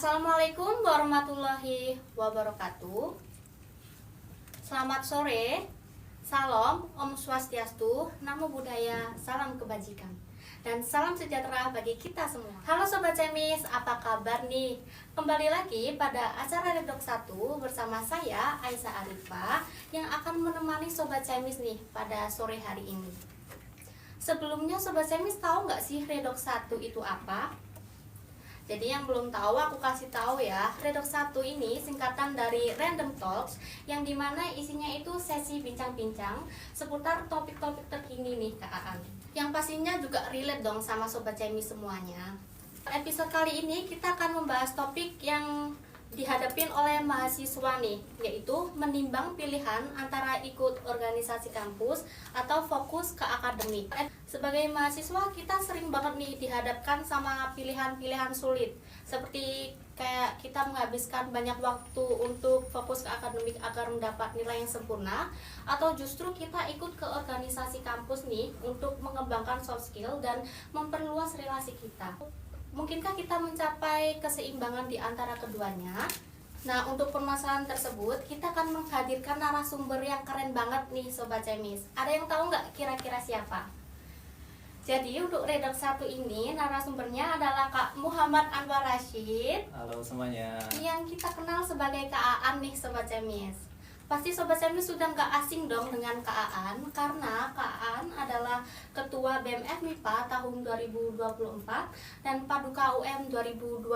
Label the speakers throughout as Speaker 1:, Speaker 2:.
Speaker 1: Assalamualaikum warahmatullahi wabarakatuh. Selamat sore, salam, Om Swastiastu, Namo Buddhaya, salam kebajikan, dan salam sejahtera bagi kita semua. Halo Sobat Cemis, apa kabar nih? Kembali lagi pada acara Redox 1 bersama saya, Aisyah Arifah, yang akan menemani Sobat Cemis nih pada sore hari ini. Sebelumnya Sobat Cemis tahu nggak sih Redox 1 itu apa? Jadi yang belum tahu aku kasih tahu ya, Redox 1 ini singkatan dari Random Talks, yang dimana isinya itu sesi bincang-bincang seputar topik-topik terkini nih Kak Aan, yang pastinya juga relate dong sama Sobat Cemis semuanya. Episode kali ini kita akan membahas topik yang dihadapin oleh mahasiswa nih, yaitu menimbang pilihan antara ikut organisasi kampus atau fokus ke akademik. Sebagai mahasiswa kita sering banget nih dihadapkan sama pilihan-pilihan sulit, seperti kayak kita menghabiskan banyak waktu untuk fokus ke akademik agar mendapat nilai yang sempurna, atau justru kita ikut ke organisasi kampus nih untuk mengembangkan soft skill dan memperluas relasi kita. Mungkinkah kita mencapai keseimbangan di antara keduanya? Nah, untuk permasalahan tersebut, kita akan menghadirkan narasumber yang keren banget nih Sobat Cemis. Ada yang tahu nggak kira-kira siapa? Jadi untuk Redox 1 ini narasumbernya adalah Kak Muhammad Anwar Rashid.
Speaker 2: Halo semuanya.
Speaker 1: Yang kita kenal sebagai Kak Aan nih Sobat Cemis. Pasti Sobat Cemis sudah nggak asing dong dengan Kak Aan, karena Kak Aan adalah Ketua BMF MIPA tahun 2024 dan Paduka UM 2022.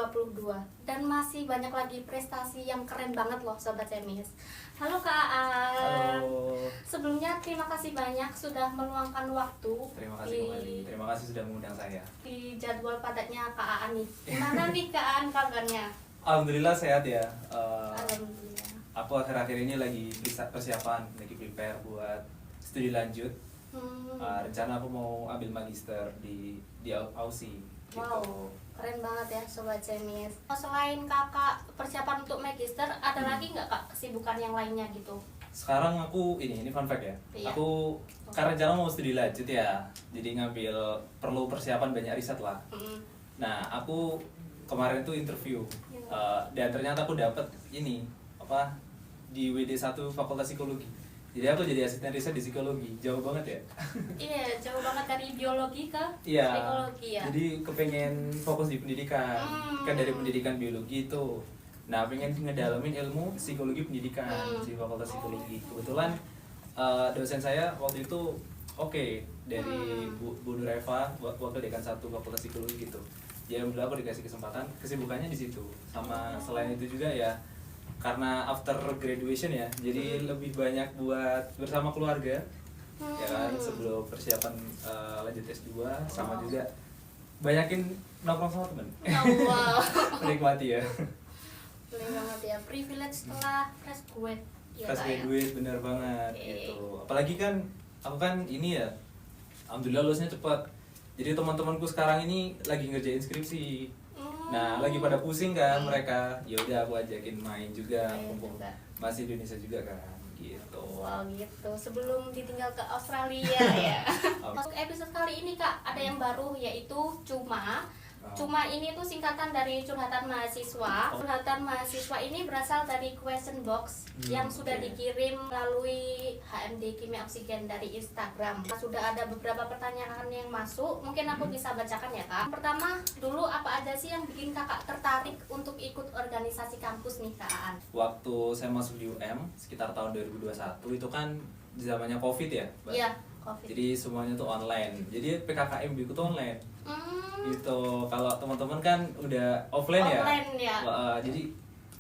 Speaker 1: Dan masih banyak lagi prestasi yang keren banget loh Sobat Cemis. Halo Kak Aan.
Speaker 2: Halo.
Speaker 1: Sebelumnya terima kasih banyak sudah meluangkan waktu.
Speaker 2: Terima kasih kembali. Terima kasih sudah mengundang saya.
Speaker 1: Di jadwal padatnya Kak Aan nih. Gimana nih Kak Aan kabarnya?
Speaker 2: Alhamdulillah sehat ya.
Speaker 1: Alhamdulillah.
Speaker 2: Aku akhir-akhir ini lagi persiapan, lagi prepare buat studi lanjut. Rencana aku mau ambil magister di Aussie.
Speaker 1: Wow,
Speaker 2: Gitu.
Speaker 1: keren banget ya Sobat Cemis. Selain kakak persiapan untuk magister, ada lagi nggak kak kesibukan yang lainnya gitu?
Speaker 2: Sekarang aku ini fun fact ya.
Speaker 1: Iya.
Speaker 2: Aku karena rencana mau studi lanjut ya, jadi ngambil perlu persiapan banyak riset lah. Nah, aku kemarin tuh interview dan ternyata aku dapat ini di WD1 Fakultas Psikologi. Jadi aku jadi asisten riset di psikologi. Jauh banget ya?
Speaker 1: Iya, jauh banget dari biologi ke
Speaker 2: Iya.
Speaker 1: psikologi ya.
Speaker 2: Jadi kepengen fokus di pendidikan. Kan dari pendidikan biologi itu. Nah, pengen ngedalamin ilmu psikologi pendidikan di Fakultas Psikologi. Kebetulan dosen saya waktu itu dari Bu Nureva, wakil dekan 1 Fakultas Psikologi gitu. Jadi alhamdulillah aku dikasih kesempatan, kesibukannya di situ. Sama selain itu juga ya, karena after graduation ya, jadi lebih banyak buat bersama keluarga, ya kan, sebelum persiapan lanjut S2, sama juga banyakin nongkrong sama temen.
Speaker 1: Wow.
Speaker 2: Menikmati ya.
Speaker 1: Boleh banget ya, privilege setelah fresh grade. Ya,
Speaker 2: Fresh
Speaker 1: Kak, ya?
Speaker 2: graduate bener banget
Speaker 1: Oke.
Speaker 2: gitu. Apalagi kan aku kan ini ya, alhamdulillah lulusnya cepat. Jadi teman-temanku sekarang ini lagi ngerjain skripsi. Nah, lagi pada pusing kan mereka. Ya udah aku ajakin main juga,
Speaker 1: Main
Speaker 2: mumpung
Speaker 1: juga.
Speaker 2: masih Indonesia juga kan, gitu.
Speaker 1: Wow gitu, sebelum ditinggal ke Australia ya. Masuk episode kali ini Kak, ada yang baru yaitu Cuma. Cuma ini tuh singkatan dari curhatan mahasiswa. Curhatan mahasiswa ini berasal dari question box yang sudah dikirim melalui HMD Kimia Oksigen dari Instagram. Sudah ada beberapa pertanyaan yang masuk, mungkin aku bisa bacakan ya Kak. Pertama, dulu apa aja sih yang bikin Kakak tertarik untuk ikut organisasi kampus nih Kak Aan?
Speaker 2: Waktu saya masuk di UM sekitar tahun 2021 itu kan zamannya Covid ya, Mbak?
Speaker 1: Iya, COVID.
Speaker 2: Jadi semuanya tuh online. Jadi PKKM ikut online. Gitu. Kalau teman-teman kan udah offline
Speaker 1: ya.
Speaker 2: Wah, jadi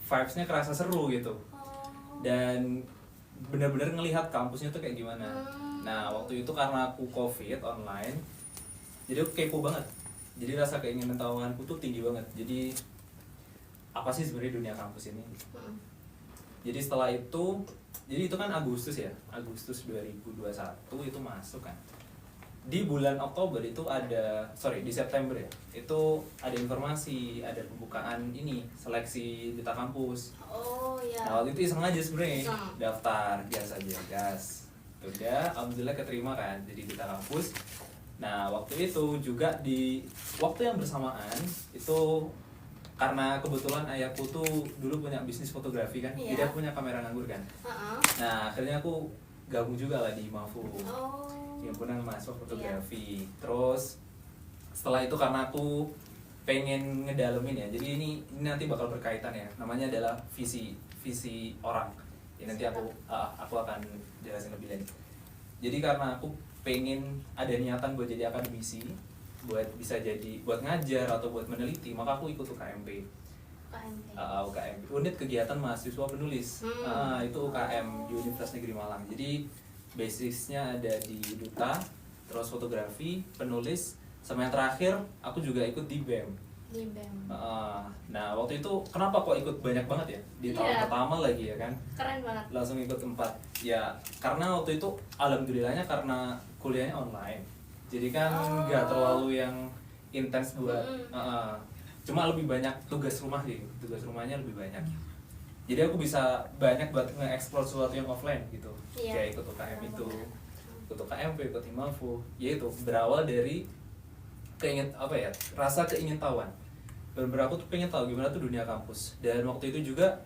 Speaker 2: vibes-nya kerasa seru gitu. Dan benar-benar ngelihat kampusnya tuh kayak gimana. Nah, waktu itu karena aku Covid online, jadi aku kepo banget. Jadi rasa keinginan tahuanku tuh tinggi banget. Jadi apa sih sebenarnya dunia kampus ini? Jadi setelah itu, jadi itu kan Agustus ya, Agustus 2021 itu masuk kan. Di bulan Oktober itu di September ya, itu ada informasi, ada pembukaan ini, seleksi duta kampus.
Speaker 1: Oh iya.
Speaker 2: Nah waktu itu iseng aja sebenarnya,
Speaker 1: Iseng.
Speaker 2: daftar, gas aja, gas. Udah, alhamdulillah keterima kan, jadi duta kampus. Nah waktu itu juga di waktu yang bersamaan, itu karena kebetulan ayahku tuh dulu punya bisnis fotografi kan,
Speaker 1: Iya.
Speaker 2: jadi aku punya kamera nganggur kan.
Speaker 1: Heeh.
Speaker 2: Nah akhirnya aku gabung juga lah di Mafu,
Speaker 1: Oh.
Speaker 2: himpunan mahasiswa fotografi. Terus setelah itu karena aku pengen ngedalemin ya, jadi ini nanti bakal berkaitan ya, namanya adalah visi orang ya, nanti aku akan jelasin lebih lanjut. Jadi karena aku pengen ada niatan buat jadi akademisi, buat bisa jadi buat ngajar atau buat meneliti, maka aku ikut UKMP.
Speaker 1: KMP.
Speaker 2: UKM, unit kegiatan mahasiswa penulis. Itu UKM di Universitas Negeri Malang. Jadi basisnya ada di duta, terus fotografi, penulis, sama yang terakhir aku juga ikut di BEM.
Speaker 1: Di BEM.
Speaker 2: Nah waktu itu kenapa kok ikut banyak banget ya di tahun
Speaker 1: Iya.
Speaker 2: pertama lagi ya kan?
Speaker 1: Keren banget.
Speaker 2: Langsung ikut 4 ya, karena waktu itu alhamdulillahnya karena kuliahnya online, jadi kan nggak terlalu yang intens buat cuma lebih banyak tugas rumah sih, tugas rumahnya lebih banyak, jadi aku bisa banyak buat nge-explore sesuatu yang offline gitu.
Speaker 1: Iya.
Speaker 2: Kayak ikut UKM itu, ikut UKMP, ikut Himafu, yaitu berawal dari rasa keingintahuan. Bener-bener aku tuh pengen tahu gimana tuh dunia kampus, dan waktu itu juga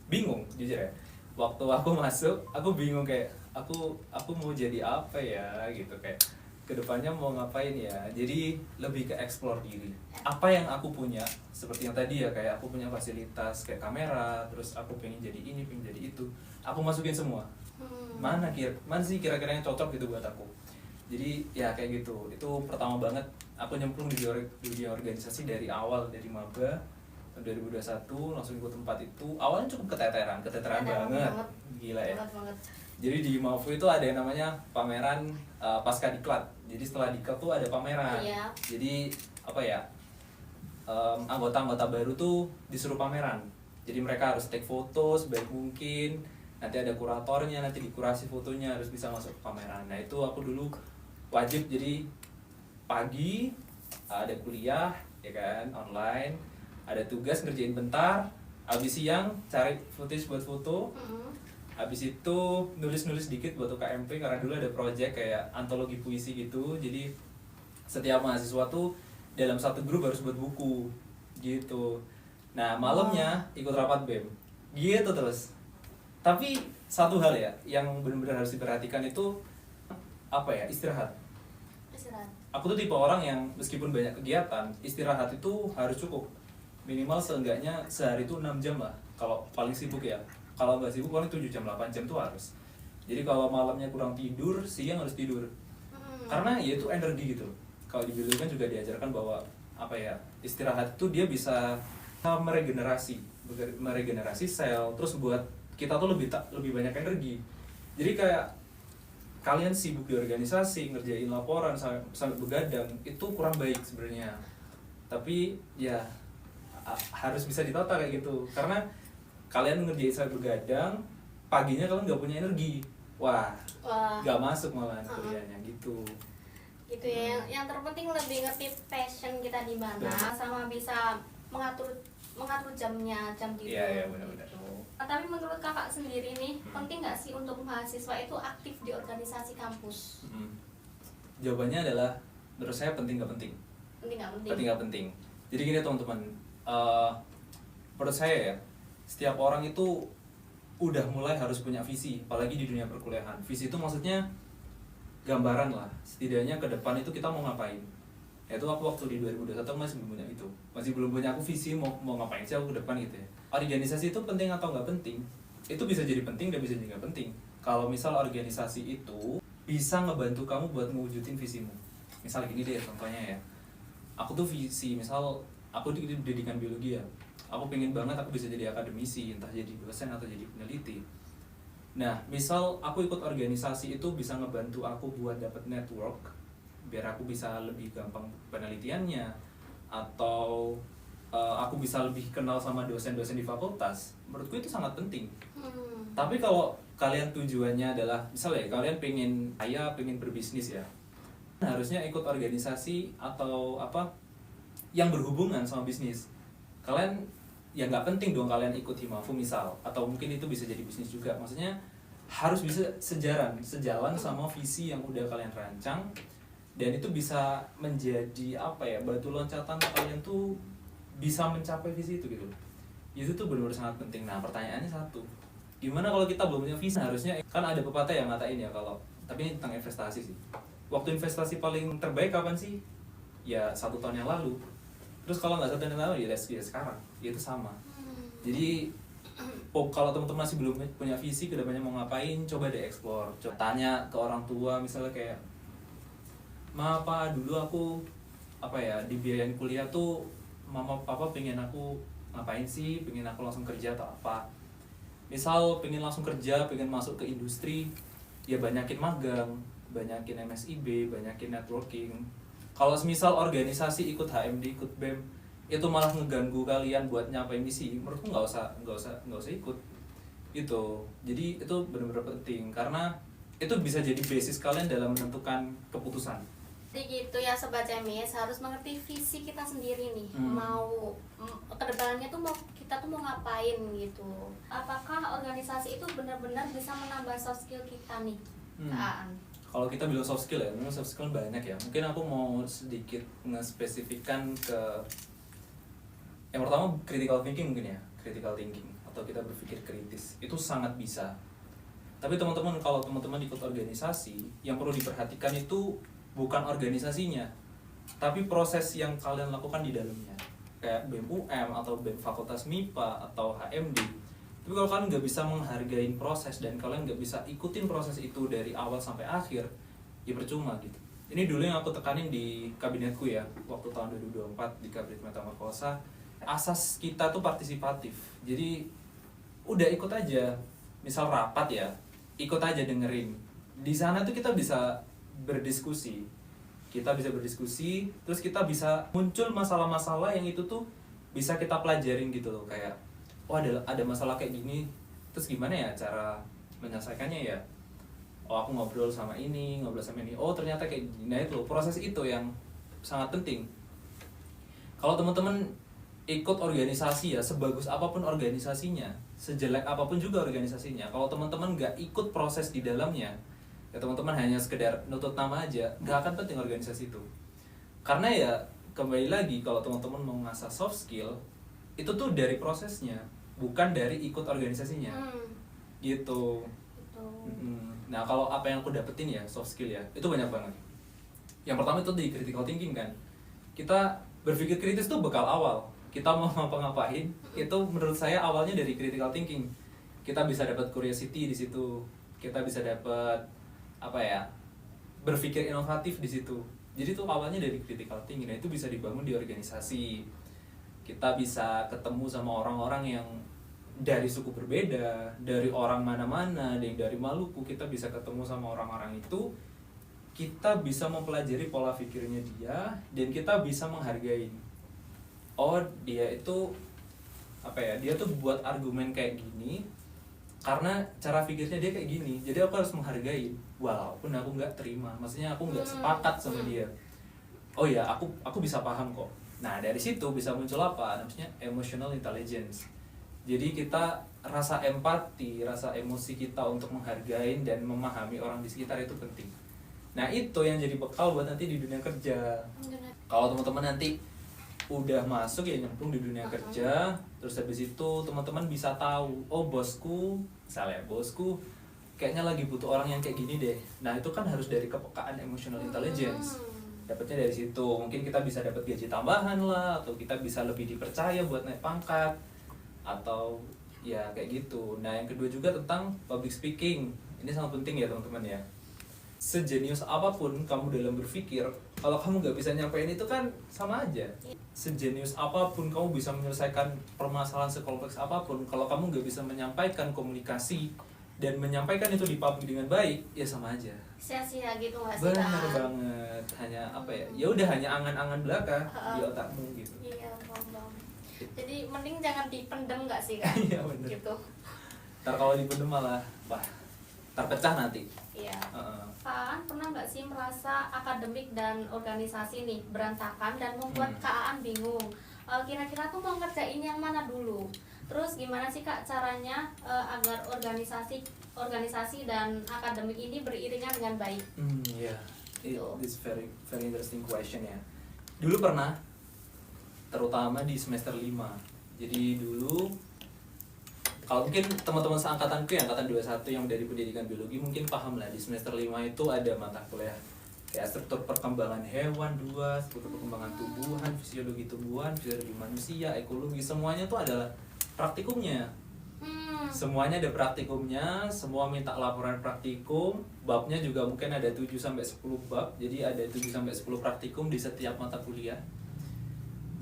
Speaker 2: bingung jujur ya, waktu aku masuk aku bingung kayak aku mau jadi apa ya gitu, kayak kedepannya mau ngapain ya. Jadi lebih ke explore diri, apa yang aku punya, seperti yang tadi ya, kayak aku punya fasilitas kayak kamera, terus aku pengen jadi ini, pengen jadi itu, aku masukin semua. Mana sih kira-kira yang cocok gitu buat aku. Jadi ya kayak gitu, itu pertama banget aku nyemplung di dunia organisasi dari awal, dari maba 2021 langsung ikut 4 itu. Awalnya cukup keteteran banget, gila ya.
Speaker 1: Banget.
Speaker 2: Jadi di Mafu itu ada yang namanya pameran pasca diklat. Jadi setelah diklat tuh ada pameran.
Speaker 1: Iya.
Speaker 2: Jadi apa ya, anggota-anggota baru tuh disuruh pameran. Jadi mereka harus take foto sebaik mungkin. Nanti ada kuratornya, nanti dikurasi fotonya, harus bisa masuk ke pameran. Nah itu aku dulu wajib, jadi pagi ada kuliah ya kan, online, ada tugas ngerjain bentar, habis siang cari footage buat foto, habis itu nulis-nulis dikit buat UKMP karena dulu ada project kayak antologi puisi gitu. Jadi setiap mahasiswa tuh dalam satu grup harus buat buku gitu. Nah malamnya ikut rapat BEM gitu terus. Tapi satu hal ya yang benar-benar harus diperhatikan itu apa ya, istirahat. Aku tuh tipe orang yang meskipun banyak kegiatan, istirahat itu harus cukup, minimal seenggaknya sehari itu 6 jam lah kalau paling sibuk ya. Kalau nggak sibuk paling 7 jam, 8 jam tuh harus. Jadi kalau malamnya kurang tidur, siang harus tidur. Karena ya itu energi gitu. Kalau di biologi kan juga diajarkan bahwa apa ya, istirahat itu dia bisa meregenerasi sel, terus buat kita tuh lebih banyak energi. Jadi kayak kalian sibuk di organisasi, ngerjain laporan sampai begadang, itu kurang baik sebenarnya. Tapi ya harus bisa ditata kayak gitu, karena kalian ngerjain sampai begadang, paginya kalian nggak punya energi, wah nggak masuk malah kuliahnya gitu.
Speaker 1: Gitu ya, yang terpenting lebih ngerti passion kita di mana, sama bisa mengatur jamnya, jam tidur.
Speaker 2: Iya, benar-benar.
Speaker 1: Gitu. Tapi menurut kakak sendiri nih, penting nggak sih untuk mahasiswa itu aktif di organisasi kampus?
Speaker 2: Jawabannya adalah menurut saya penting nggak penting.
Speaker 1: Penting nggak penting?
Speaker 2: Penting nggak penting. Jadi gini teman-teman, menurut saya ya, setiap orang itu udah mulai harus punya visi, apalagi di dunia perkuliahan. Visi itu maksudnya gambaran lah, setidaknya ke depan itu kita mau ngapain. Itu aku waktu di 2021 masih belum punya aku visi mau ngapain sih aku ke depan gitu ya. Organisasi itu penting atau nggak penting, itu bisa jadi penting dan bisa jadi nggak penting. Kalau misal organisasi itu bisa ngebantu kamu buat mewujudin visimu. Misal gini deh contohnya ya, aku tuh visi, misal aku di pendidikan biologi ya, aku pengen banget aku bisa jadi akademisi, entah jadi dosen atau jadi peneliti. Nah misal aku ikut organisasi itu bisa ngebantu aku buat dapet network, biar aku bisa lebih gampang penelitiannya, atau aku bisa lebih kenal sama dosen-dosen di fakultas, menurutku itu sangat penting. Tapi kalau kalian tujuannya adalah misalnya kalian pengen berbisnis ya, harusnya ikut organisasi atau apa yang berhubungan sama bisnis. Kalian ya nggak penting dong kalian ikut Himafu misal, atau mungkin itu bisa jadi bisnis juga. Maksudnya harus bisa sejalan sama visi yang udah kalian rancang, dan itu bisa menjadi apa ya, batu loncatan kalian tuh bisa mencapai visi itu gitu. Itu tuh benar-benar sangat penting. Nah pertanyaannya satu, gimana kalau kita belum punya visi? Harusnya kan ada pepatah yang ngatain ya, kalau tapi ini tentang investasi sih. Waktu investasi paling terbaik kapan sih? Ya 1 tahun yang lalu. Terus kalau nggak 1 tahun yang lalu ya sekarang. Ya itu sama. Jadi kalau teman-teman masih belum punya visi kedepannya mau ngapain, coba deh explore. Coba tanya ke orang tua misalnya kayak, "Ma, apa dulu aku dibiayain kuliah tuh mama papa pengen aku ngapain sih, pengen aku langsung kerja atau apa." Misal pengen langsung kerja, pengen masuk ke industri, ya banyakin magang, banyakin MSIB, banyakin networking. Kalau semisal organisasi, ikut HMD, ikut BEM, itu malah ngeganggu kalian buat nyampai misi, menurutku nggak usah ikut itu. Jadi itu benar-benar penting karena itu bisa jadi basis kalian dalam menentukan keputusan.
Speaker 1: Jadi gitu ya Sobat Cemis, harus mengerti visi kita sendiri nih. Mau kedepannya tuh kita tuh mau ngapain gitu. Apakah organisasi itu benar-benar bisa menambah soft skill kita nih?
Speaker 2: Kalau kita bilang soft skill ya, memang soft skill banyak ya. Mungkin aku mau sedikit nge-spesifikkan ke yang pertama, critical thinking mungkin ya. Critical thinking atau kita berpikir kritis itu sangat bisa. Tapi teman-teman, kalau teman-teman ikut organisasi, yang perlu diperhatikan itu bukan organisasinya, tapi proses yang kalian lakukan di dalamnya. Kayak BEM UM atau BEM Fakultas MIPA atau HMD. Tapi kalau kalian nggak bisa menghargai proses dan kalian nggak bisa ikutin proses itu dari awal sampai akhir, ya percuma gitu. Ini dulu yang aku tekanin di kabinetku ya, waktu tahun 2024 di Kabinet Metamorfosa. Asas kita tuh partisipatif. Jadi udah ikut aja. Misal rapat ya, ikut aja dengerin. Di sana tuh kita bisa berdiskusi. Terus kita bisa muncul masalah-masalah yang itu tuh bisa kita pelajarin gitu loh. Kayak, oh ada masalah kayak gini, terus gimana ya cara menyelesaikannya ya? Oh aku ngobrol sama ini, oh ternyata kayak gini. Nah itu proses itu yang sangat penting. Kalau teman-teman ikut organisasi ya, sebagus apapun organisasinya, sejelek apapun juga organisasinya, kalau teman-teman nggak ikut proses di dalamnya, ya teman-teman hanya sekedar nutut nama aja, nggak akan penting organisasi itu. Karena ya kembali lagi, kalau teman-teman mau ngasah soft skill, itu tuh dari prosesnya, bukan dari ikut organisasinya. Gitu. Nah kalau apa yang aku dapetin ya soft skill ya, itu banyak banget. Yang pertama itu di critical thinking kan, kita berpikir kritis tuh bekal awal. Kita mau ngapa-ngapain, itu menurut saya awalnya dari critical thinking. Kita bisa dapat curiosity di situ, kita bisa dapat berpikir inovatif di situ. Jadi itu awalnya dari critical thinking. Nah itu bisa dibangun di organisasi. Kita bisa ketemu sama orang-orang yang dari suku berbeda, dari orang mana-mana, ada yang dari Maluku. Kita bisa ketemu sama orang-orang itu, kita bisa mempelajari pola pikirnya dia, dan kita bisa menghargai. Oh dia itu dia tuh buat argumen kayak gini karena cara pikirnya dia kayak gini, jadi aku harus menghargai walaupun aku nggak terima, maksudnya aku nggak sepakat sama dia. Oh ya aku bisa paham kok. Nah dari situ bisa muncul apa namanya emotional intelligence. Jadi kita rasa empati, rasa emosi kita untuk menghargai dan memahami orang di sekitar itu penting. Nah itu yang jadi bekal buat nanti di dunia kerja. Kalau teman-teman nanti udah masuk ya, nyemplung di dunia kerja, terus habis itu teman-teman bisa tahu, oh bosku kayaknya lagi butuh orang yang kayak gini deh. Nah itu kan harus dari kepekaan emotional intelligence. Dapatnya dari situ, mungkin kita bisa dapat gaji tambahan lah, atau kita bisa lebih dipercaya buat naik pangkat, atau ya kayak gitu. Nah yang kedua juga tentang public speaking, ini sangat penting ya teman-teman ya. Sejenius apapun kamu dalam berpikir, kalau kamu nggak bisa nyampein itu kan sama aja. Sejenius apapun kamu bisa menyelesaikan permasalahan sekompleks apapun, kalau kamu nggak bisa menyampaikan komunikasi dan menyampaikan itu di publik dengan baik, ya sama aja.
Speaker 1: Sia-sia gitu nggak sih?
Speaker 2: Benar banget. Hanya ya udah hanya angan-angan belaka di otakmu gitu.
Speaker 1: Iya, bang. Jadi mending jangan dipendem nggak sih kan?
Speaker 2: Iya benar.
Speaker 1: Gitu.
Speaker 2: Ntar kalau dipendem malah terpecah nanti.
Speaker 1: Iya. Kak pernah nggak sih merasa akademik dan organisasi nih berantakan dan membuat Kak bingung? Kira-kira tuh mau ngerjain yang mana dulu? Terus gimana sih Kak caranya agar organisasi dan akademik ini beriringan dengan baik?
Speaker 2: This very very interesting question ya. Dulu pernah terutama di semester 5. Jadi dulu kalau mungkin teman-teman seangkatanku yang angkatan 21 yang dari pendidikan biologi mungkin paham lah, di semester 5 itu ada mata kuliah kayak struktur perkembangan hewan 2, struktur perkembangan tumbuhan, fisiologi tumbuhan, fisiologi manusia, ekologi, semuanya itu adalah praktikumnya. Semuanya ada praktikumnya, semua minta laporan praktikum, babnya juga mungkin ada 7 sampai 10 bab. Jadi ada 7 sampai 10 praktikum di setiap mata kuliah.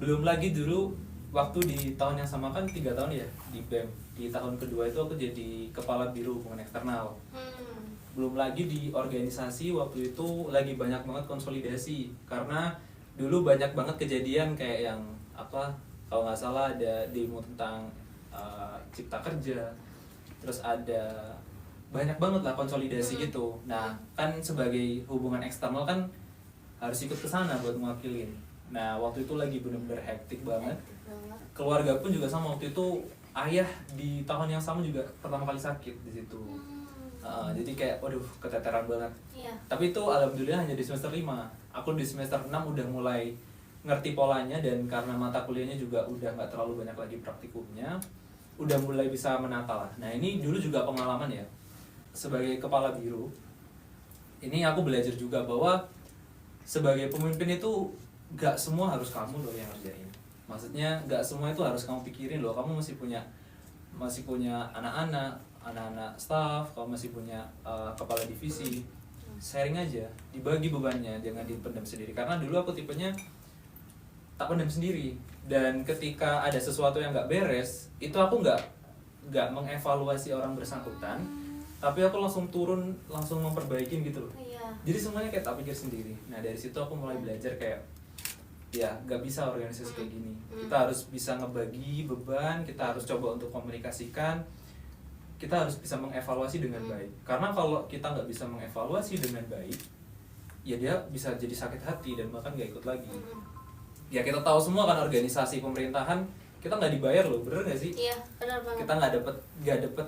Speaker 2: Belum lagi dulu waktu di tahun yang sama kan 3 tahun ya di BEM. Di tahun kedua itu aku jadi kepala biro hubungan eksternal. Belum lagi di organisasi waktu itu lagi banyak banget konsolidasi, karena dulu banyak banget kejadian kayak yang apa, kalau nggak salah ada demo tentang cipta kerja, terus ada banyak banget lah konsolidasi gitu. Nah kan sebagai hubungan eksternal kan harus ikut ke sana buat mewakilin. Nah waktu itu lagi bener-bener hektik banget. Keluarga pun juga sama, waktu itu ayah di tahun yang sama juga pertama kali sakit di situ. Jadi kayak waduh keteteran banget. Tapi itu alhamdulillah hanya di semester 5. Aku di semester 6 udah mulai ngerti polanya, dan karena mata kuliahnya juga udah nggak terlalu banyak lagi praktikumnya, udah mulai bisa menata lah. Nah ini dulu juga pengalaman ya sebagai kepala biro. Ini aku belajar juga bahwa sebagai pemimpin itu nggak semua harus kamu loh yang ngerjain. Maksudnya nggak semua itu harus kamu pikirin loh. Kamu masih punya anak-anak staff, kamu masih punya kepala divisi. Sharing aja, dibagi bebannya, jangan dipendam sendiri. Karena dulu aku tipenya tak pendam sendiri, dan ketika ada sesuatu yang nggak beres, itu aku nggak mengevaluasi orang bersangkutan, tapi aku langsung turun, langsung memperbaikin gitu loh. Jadi semuanya kayak tak pikir sendiri. Nah dari situ aku mulai belajar kayak ya nggak bisa organisasi kayak gini. Kita harus bisa ngebagi beban, kita harus coba untuk komunikasikan, kita harus bisa mengevaluasi dengan baik. Karena kalau kita nggak bisa mengevaluasi dengan baik, ya dia bisa jadi sakit hati dan bahkan nggak ikut lagi. Ya kita tahu semua kan organisasi pemerintahan kita nggak dibayar loh, bener nggak sih?
Speaker 1: Iya, benar banget.
Speaker 2: Kita nggak dapet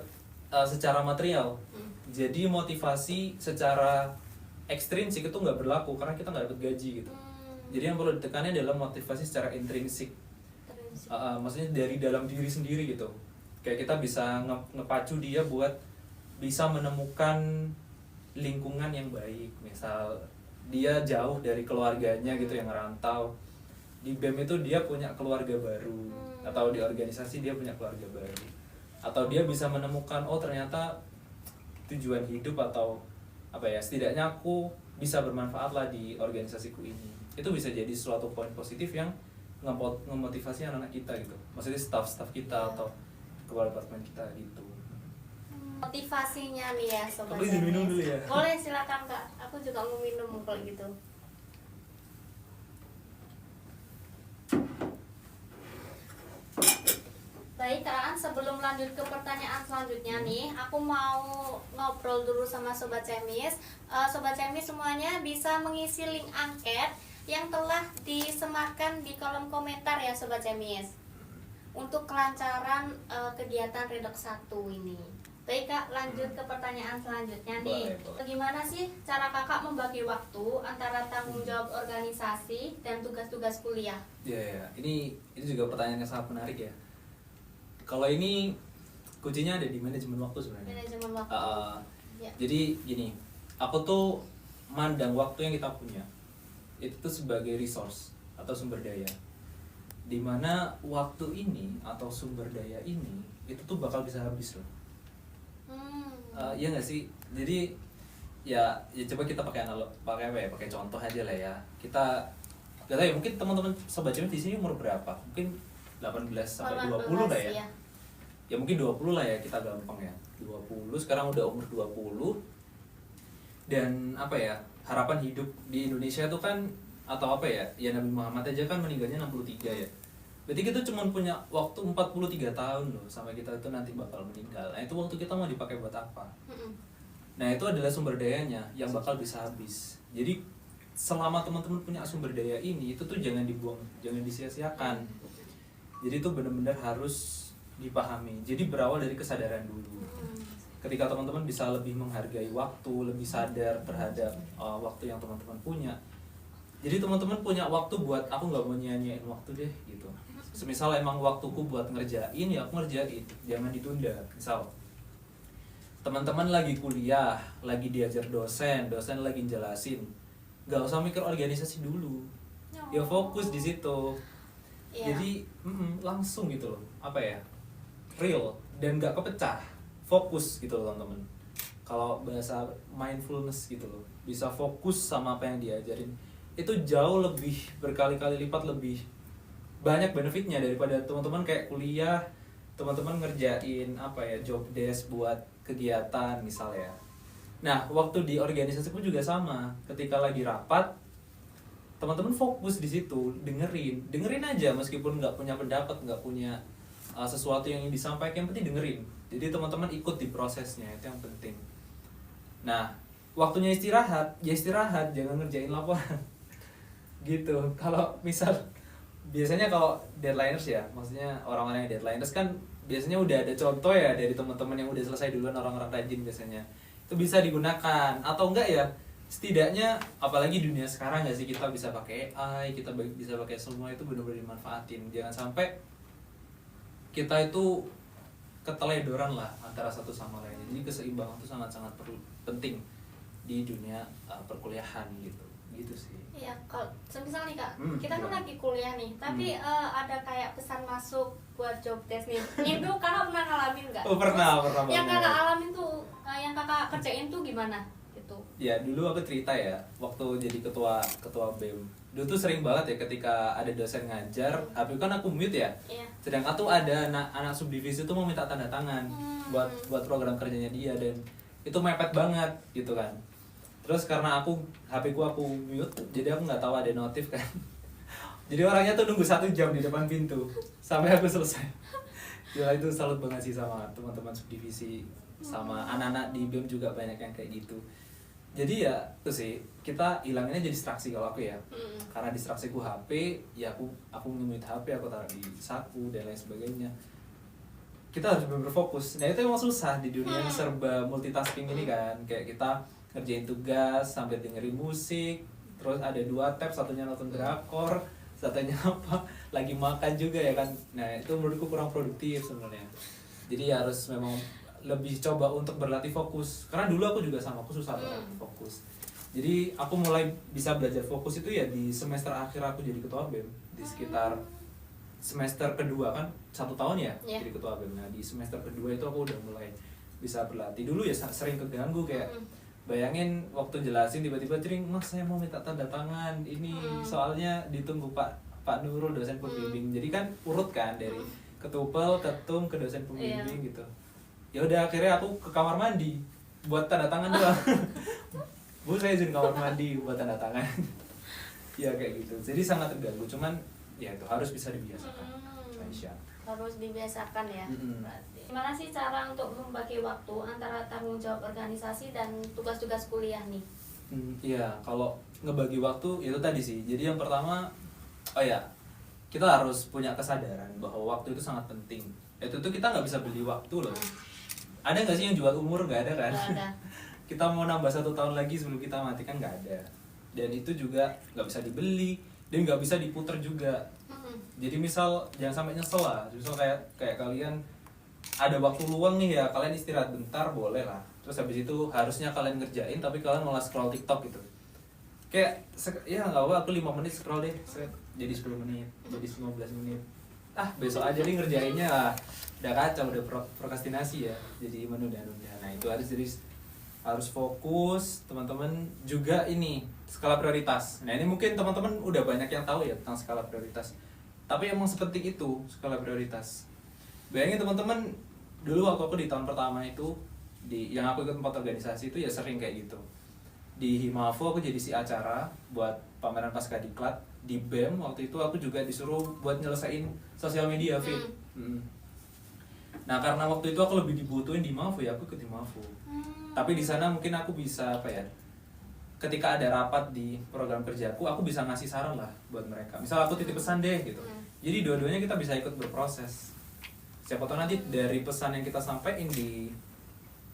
Speaker 2: secara material. Jadi motivasi secara ekstrinsik itu nggak berlaku karena kita nggak dapet gaji gitu. Jadi yang perlu ditekannya adalah motivasi secara intrinsik. Maksudnya dari dalam diri sendiri gitu. Kayak kita bisa ngepacu dia buat bisa menemukan lingkungan yang baik. Misal dia jauh dari keluarganya gitu yang ngerantau, di BEM itu dia punya keluarga baru, atau di organisasi dia punya keluarga baru, atau dia bisa menemukan oh ternyata tujuan hidup, atau apa ya, setidaknya aku bisa bermanfaat lah di organisasiku ini. Itu bisa jadi suatu poin positif yang ngemotivasi anak-anak kita gitu, maksudnya staff kita atau kepala departemen kita gitu.
Speaker 1: Motivasinya nih ya sobat.
Speaker 2: Aku izin minum dulu ya.
Speaker 1: Boleh, silakan Kak, aku juga mau minum kalau gitu. Baik Kak, sebelum lanjut ke pertanyaan selanjutnya nih, aku mau ngobrol dulu sama Sobat Cemis. Sobat Cemis semuanya bisa mengisi link angket yang telah disematkan di kolom komentar ya Sobat Cemis, untuk kelancaran kegiatan Redox 1 ini. Baik Kak, lanjut ke pertanyaan selanjutnya nih. Bagaimana sih cara Kakak membagi waktu antara tanggung jawab organisasi dan tugas-tugas kuliah?
Speaker 2: Ya, ini juga pertanyaan yang sangat menarik ya. Kalau ini kuncinya ada di manajemen waktu sebenarnya.
Speaker 1: Manajemen waktu. Ya.
Speaker 2: Jadi gini, aku tuh mandang waktu yang kita punya itu tuh sebagai resource atau sumber daya. Dimana waktu ini atau sumber daya ini itu tuh bakal bisa habis loh. Iya nggak sih? Jadi ya coba kita pakai pakai contoh aja lah ya. Kita nggak tahu ya, mungkin teman-teman sobat Cemis di sini umur berapa? Mungkin 18 sampai 20 lah ya. Ya mungkin 20 lah ya, kita gampang ya. 20, sekarang udah umur 20. Dan apa ya, harapan hidup di Indonesia tuh kan, atau apa ya, ya Nabi Muhammad aja kan meninggalnya 63 ya. Berarti kita cuma punya waktu 43 tahun loh sampai kita itu nanti bakal meninggal. Nah itu waktu kita mau dipakai buat apa? Nah itu adalah sumber dayanya yang bakal bisa habis. Jadi selama teman-teman punya sumber daya ini, itu tuh jangan dibuang, jangan disia-siakan. Jadi itu benar-benar harus dipahami. Jadi berawal dari kesadaran dulu. Ketika teman-teman bisa lebih menghargai waktu, lebih sadar terhadap waktu yang teman-teman punya, Jadi teman-teman punya waktu buat, aku nggak mau nyanyain waktu deh gitu. Semisal emang waktuku buat ngerjain ya aku ngerjain, jangan ditunda. Misal teman-teman lagi kuliah, lagi diajar dosen lagi jelasin, nggak usah mikir organisasi dulu, ya fokus di situ.
Speaker 1: Iya.
Speaker 2: Jadi langsung gitu loh, apa ya, real dan nggak kepecah, fokus gitu loh teman-teman. Kalau bahasa mindfulness gitu loh, bisa fokus sama apa yang diajarin, itu jauh lebih berkali-kali lipat lebih banyak benefitnya daripada teman-teman kayak kuliah, teman-teman ngerjain apa ya, job desk buat kegiatan misalnya. Nah, waktu di organisasi pun juga sama. Ketika lagi rapat, teman-teman fokus di situ, dengerin aja meskipun nggak punya pendapat, nggak punya sesuatu yang ingin disampaikan, yang penting dengerin. Jadi teman-teman ikut di prosesnya, itu yang penting. Nah, waktunya istirahat, ya istirahat, jangan ngerjain laporan. Gitu. Kalau misal biasanya kalau deadliners ya, maksudnya orang-orang yang deadliners kan biasanya udah ada contoh ya dari teman-teman yang udah selesai duluan, orang-orang rajin biasanya. Itu bisa digunakan atau enggak ya? Setidaknya apalagi dunia sekarang nggak sih, kita bisa pakai AI, kita bisa pakai semua, itu benar-benar dimanfaatin. Jangan sampai kita itu keteledoran lah antara satu sama lain. Jadi keseimbangan itu sangat-sangat penting di dunia perkuliahan gitu. Gitu sih.
Speaker 1: Iya, kalau semisal nih Kak, kita kan
Speaker 2: gimana?
Speaker 1: lagi kuliah nih, tapi ada kayak pesan masuk buat job desk nih. Itu Kakak pernah ngalamin nggak?
Speaker 2: Oh, pernah
Speaker 1: Yang
Speaker 2: banget.
Speaker 1: Kakak alamin tuh, yang Kakak kerjain tuh gimana? Gitu.
Speaker 2: Ya dulu aku cerita ya, waktu jadi ketua BEM dulu tuh sering banget ya ketika ada dosen ngajar, tapi kan aku mute ya.
Speaker 1: Iya.
Speaker 2: Sedangkan tuh ada anak subdivisi tuh mau minta tanda tangan buat program kerjanya dia, dan itu mepet banget gitu kan. Terus karena HP ku aku mute, jadi aku nggak tahu ada notif kan. Jadi orangnya tuh nunggu 1 jam di depan pintu sampai aku selesai. Ya itu salut banget sih sama teman-teman subdivisi, sama anak-anak di BEM juga banyak yang kayak gitu. Jadi ya itu sih, kita hilanginnya jadi distraksi kalau aku ya. Karena distraksiku HP, ya aku nge-mute HP, aku taruh di saku dan lain sebagainya. Kita harus benar-benar fokus. Nah itu emang susah di dunia yang serba multitasking ini kan. Kayak kita ngerjain tugas sambil dengerin musik, terus ada 2 tab, satunya nonton drakor, satunya apa, lagi makan juga ya kan. Nah itu menurutku kurang produktif sebenarnya. Jadi harus memang lebih coba untuk berlatih fokus, karena dulu aku juga sama, aku susah banget fokus. Jadi aku mulai bisa belajar fokus itu ya di semester akhir aku jadi ketua BEM, di sekitar semester kedua kan, 1 tahun ya jadi ketua BEM. Nah di semester kedua itu aku udah mulai bisa berlatih. Dulu ya sering keganggu, kayak bayangin waktu jelasin tiba-tiba cering, mas saya mau minta tanda tangan ini, soalnya ditunggu Pak Nurul dosen pembimbing. Jadi kan urut kan dari ketupel, ketum ke dosen pembimbing gitu. Ya udah akhirnya aku ke kamar mandi buat tanda tangan doang. Bu saya izin kamar mandi buat tanda tangan. Ya kayak gitu. Jadi sangat terganggu, cuman ya itu harus bisa dibiasakan. Aisyah.
Speaker 1: Harus dibiasakan ya. Berarti. Gimana sih cara untuk membagi waktu antara tanggung jawab organisasi dan tugas-tugas kuliah nih?
Speaker 2: Iya, kalau ngebagi waktu itu tadi sih. Jadi yang pertama, kita harus punya kesadaran bahwa waktu itu sangat penting. Itu tuh kita nggak bisa beli waktu loh. Ada nggak sih yang jual umur? Nggak ada kan?
Speaker 1: Nggak ada.
Speaker 2: Kita mau nambah 1 tahun lagi sebelum kita mati kan nggak ada. Dan itu juga nggak bisa dibeli dan nggak bisa diputer juga. Jadi misal jangan sampai nyesel lah. Misal kayak kalian ada waktu luang nih ya, kalian istirahat bentar boleh lah. Terus habis itu harusnya kalian ngerjain, tapi kalian malah scroll TikTok gitu. Kayak ya nggak apa, aku 5 menit scroll deh, jadi 10 menit, jadi 15 menit. Besok aja nih ngerjainnya lah. Udah kacau, udah prokrastinasi ya, jadi menunda-nunda. Nah itu harus fokus. Teman-teman juga ini skala prioritas. Nah ini mungkin teman-teman udah banyak yang tahu ya tentang skala prioritas, tapi emang seperti itu skala prioritas. Bayangin teman-teman, dulu waktu aku di tahun pertama itu yang aku ikut 4 organisasi itu ya sering kayak gitu. Di Himafo aku jadi si acara buat pameran Pascadiklat. Di BEM waktu itu aku juga disuruh buat nyelesain sosial media feed. Nah karena waktu itu aku lebih dibutuhin di Himafo ya aku ikut Himafo. Tapi di sana mungkin aku bisa ketika ada rapat di program kerjaku, aku bisa ngasih saran lah buat mereka. Misal aku titip pesan deh gitu. Jadi dua-duanya kita bisa ikut berproses. Siapa tahu nanti dari pesan yang kita sampaikan di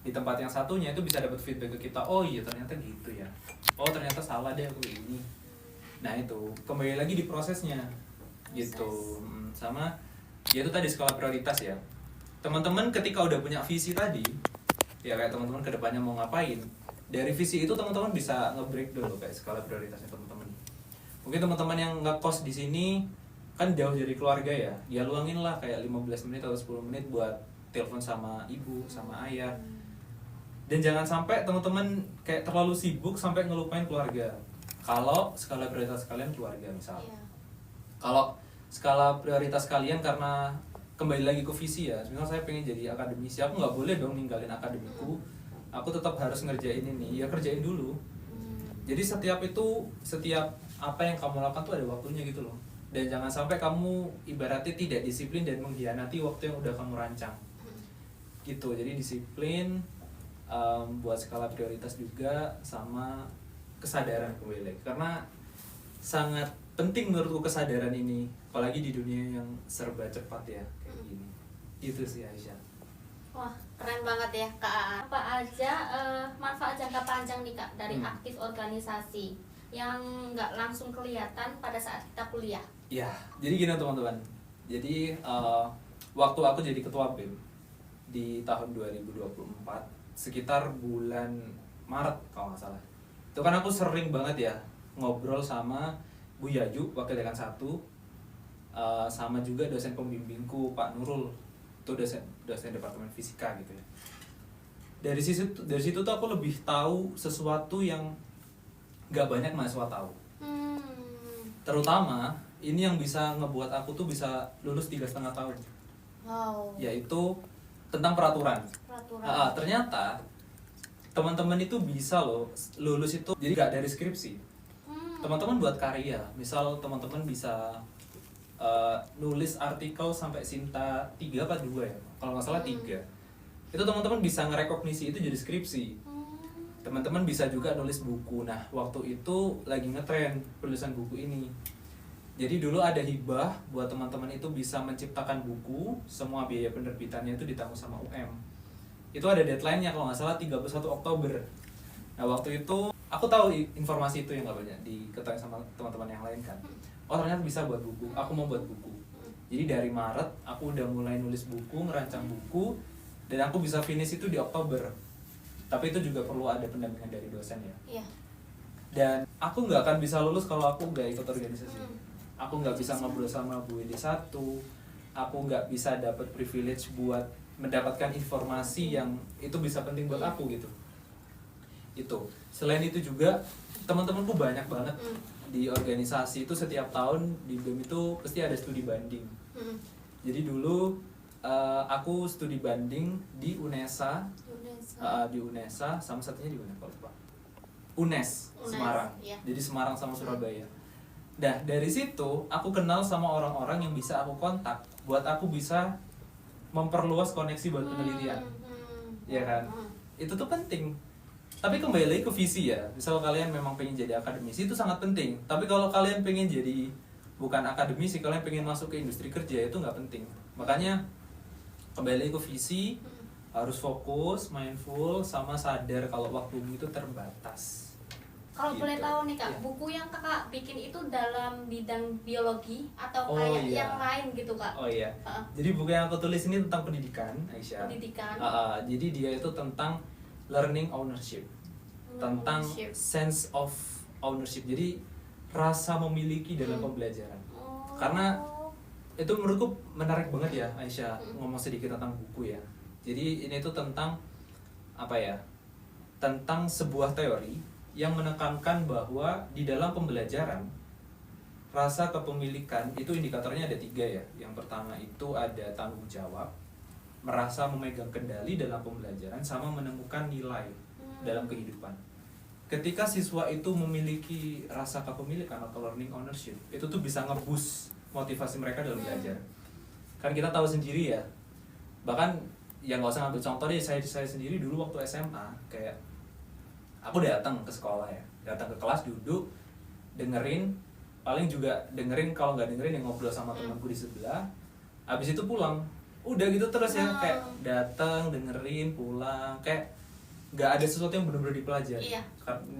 Speaker 2: tempat yang satunya itu bisa dapat feedback ke kita. Oh iya ternyata gitu ya. Oh ternyata salah deh aku ini. Nah itu kembali lagi di prosesnya gitu. Sama ya itu tadi skala prioritas ya. Teman-teman ketika udah punya visi tadi, ya kayak teman-teman kedepannya mau ngapain, dari visi itu teman-teman bisa nge-break dulu kayak skala prioritasnya teman-teman. Mungkin teman-teman yang ngekos di sini kan jauh dari keluarga ya, ya luangin lah kayak 15 menit atau 10 menit buat telepon sama ibu, sama ayah. Dan jangan sampai teman-teman kayak terlalu sibuk sampai ngelupain keluarga. Kalau skala prioritas kalian keluarga misal.
Speaker 1: Iya.
Speaker 2: Kalau skala prioritas kalian karena kembali lagi ke visi ya, misal saya pengen jadi akademisi, aku nggak boleh dong ninggalin akademiku, aku tetap harus ngerjain ini, ya kerjain dulu. Jadi setiap apa yang kamu lakukan tuh ada waktunya gitu loh. Dan jangan sampai kamu ibaratnya tidak disiplin dan mengkhianati waktu yang udah kamu rancang gitu. Jadi disiplin, buat skala prioritas juga, sama kesadaran kembali lagi. Karena sangat penting menurutku kesadaran ini, apalagi di dunia yang serba cepat ya kayak gini. Itu sih Aisyah.
Speaker 1: Wah, keren banget ya Kak Aa. Apa aja manfaat jangka panjang nih Kak dari aktif organisasi yang nggak langsung kelihatan pada saat kita kuliah?
Speaker 2: Ya, jadi gini teman-teman. Jadi waktu aku jadi ketua BEM di tahun 2024, sekitar bulan Maret kalau nggak salah, itu kan aku sering banget ya ngobrol sama Bu Yayu, wakil dekan 1, sama juga dosen pembimbingku Pak Nurul, itu dosen departemen fisika gitu ya. Dari situ tuh aku lebih tahu sesuatu yang nggak banyak mahasiswa tahu. Terutama ini yang bisa ngebuat aku tuh bisa lulus 3,5 tahun.
Speaker 1: Wow.
Speaker 2: Yaitu tentang peraturan. Ternyata teman-teman itu bisa loh lulus itu jadi nggak dari skripsi. Teman-teman buat karya, misal teman-teman bisa nulis artikel sampai Sinta 3 apa 2 ya, kalau nggak salah 3. Itu teman-teman bisa ngerekognisi itu jadi skripsi. Teman-teman bisa juga nulis buku. Nah waktu itu lagi ngetren penulisan buku ini. Jadi dulu ada hibah buat teman-teman itu bisa menciptakan buku, semua biaya penerbitannya itu ditanggung sama UM. Itu ada deadline-nya kalau nggak salah 31 Oktober. Nah waktu itu aku tahu informasi itu yang nggak banyak diketahui sama teman-teman yang lain kan. Oh ternyata bisa buat buku, aku mau buat buku. Jadi dari Maret aku udah mulai nulis buku, ngerancang buku, dan aku bisa finish itu di Oktober. Tapi itu juga perlu ada pendampingan dari dosen ya.
Speaker 1: Iya.
Speaker 2: Dan aku nggak akan bisa lulus kalau aku nggak ikut organisasi. Aku nggak bisa ngobrol sama Bu Edi 1, aku nggak bisa dapat privilege buat mendapatkan informasi yang itu bisa penting buat aku gitu. Itu. Selain itu juga teman-temanku banyak banget di organisasi itu. Setiap tahun di BEM itu pasti ada studi banding. Jadi dulu aku studi banding di UNESA. Di UNESA, sama satunya di mana kalau lupa. UNES Semarang.
Speaker 1: Iya.
Speaker 2: Jadi Semarang sama Surabaya. Nah dari situ aku kenal sama orang-orang yang bisa aku kontak buat aku bisa memperluas koneksi buat penelitian. Ya kan? Itu tuh penting. Tapi kembali lagi ke visi ya. Misal kalian memang pengen jadi akademisi, itu sangat penting. Tapi kalau kalian pengen jadi bukan akademisi, kalian pengen masuk ke industri kerja, itu nggak penting. Makanya kembali lagi ke visi, harus fokus, mindful, sama sadar kalau waktumu itu terbatas.
Speaker 1: Kalau
Speaker 2: Gitu.
Speaker 1: boleh tahu nih Kak,
Speaker 2: Ya.
Speaker 1: buku yang Kakak bikin itu dalam bidang biologi atau
Speaker 2: Oh,
Speaker 1: kayak
Speaker 2: iya.
Speaker 1: yang lain gitu Kak?
Speaker 2: Oh iya. Jadi buku yang aku tulis ini tentang pendidikan, Aisyah.
Speaker 1: Pendidikan.
Speaker 2: Jadi dia itu tentang learning ownership, tentang sense of ownership. Jadi rasa memiliki dalam pembelajaran. Karena itu menurutku menarik banget ya Aisyah, ngomong sedikit tentang buku ya. Jadi ini tuh tentang apa ya? Tentang sebuah teori yang menekankan bahwa di dalam pembelajaran rasa kepemilikan itu indikatornya ada 3 ya. Yang pertama itu ada tanggung jawab, merasa memegang kendali dalam pembelajaran, sama menemukan nilai dalam kehidupan. Ketika siswa itu memiliki rasa kepemilikan atau learning ownership, itu tuh bisa nge-boost motivasi mereka dalam belajar. Kan kita tahu sendiri ya, bahkan yang nggak usah ngambil contoh deh, saya sendiri dulu waktu SMA kayak aku datang ke sekolah ya, datang ke kelas, duduk, dengerin, paling juga dengerin, kalau nggak dengerin yang ngobrol sama temanku di sebelah, habis itu pulang, udah gitu terus ya, kayak datang, dengerin, pulang, kayak nggak ada sesuatu yang benar-benar dipelajari.
Speaker 1: Iya.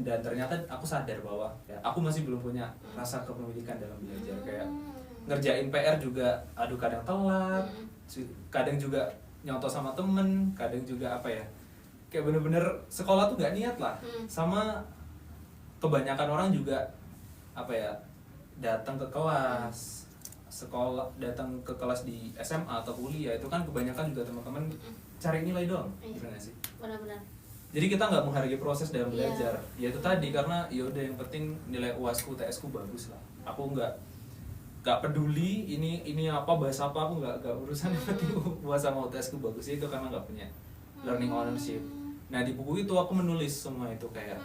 Speaker 2: Dan ternyata aku sadar bahwa ya, aku masih belum punya rasa kepemilikan dalam belajar. Kayak ngerjain PR juga, aduh kadang telat, kadang juga nyontoh sama temen, kadang juga apa ya, kayak bener-bener sekolah tuh nggak niat lah. Sama kebanyakan orang juga apa ya, datang ke kelas sekolah, datang ke kelas di SMA atau kuliah itu kan kebanyakan juga teman-teman cari nilai doang, benar nggak sih?
Speaker 1: Benar-benar.
Speaker 2: Jadi kita nggak menghargai proses dalam
Speaker 1: Iya.
Speaker 2: belajar. Ya itu tadi, karena ya udah yang penting nilai UASku, TSku bagus lah. Aku nggak peduli ini apa bahasa apa, aku nggak urusan. Yang penting UAS sama UTSku bagus, itu karena nggak punya learning ownership. Nah di buku itu aku menulis semua itu kayak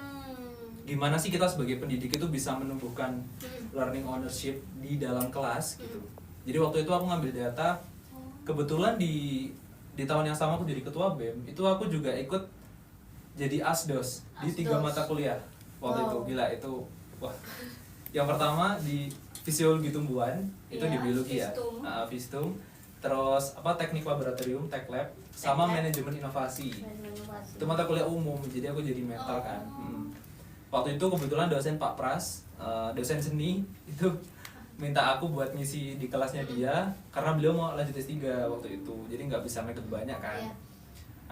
Speaker 2: gimana sih kita sebagai pendidik itu bisa menumbuhkan learning ownership di dalam kelas gitu. Jadi waktu itu aku ngambil data, kebetulan di tahun yang sama aku jadi ketua BEM, itu aku juga ikut jadi asdos di 3 mata kuliah waktu itu. Gila itu, wah. Yang pertama di fisiologi tumbuhan, itu di biologi ya, Vistum. Terus apa, teknik laboratorium, tech lab, sama manajemen inovasi. Itu mata kuliah umum, jadi aku jadi mentor kan. Waktu itu kebetulan dosen Pak Pras, dosen seni, itu minta aku buat ngisi di kelasnya dia, karena beliau mau lanjut S3 waktu itu, jadi nggak bisa ikut banyak kan.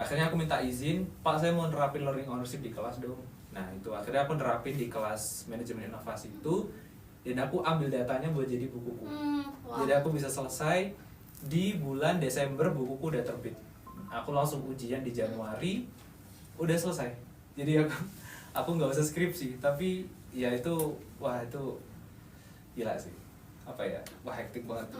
Speaker 2: Akhirnya aku minta izin, Pak saya mau nerapin learning ownership di kelas dong. Nah itu akhirnya aku nerapin di kelas manajemen inovasi itu, dan aku ambil datanya buat jadi bukuku. Jadi aku bisa selesai di bulan Desember, bukuku udah terbit. Aku langsung ujian di Januari, udah selesai. Jadi aku nggak usah skripsi, tapi ya itu, wah itu gila sih, apa ya, wah hektik banget.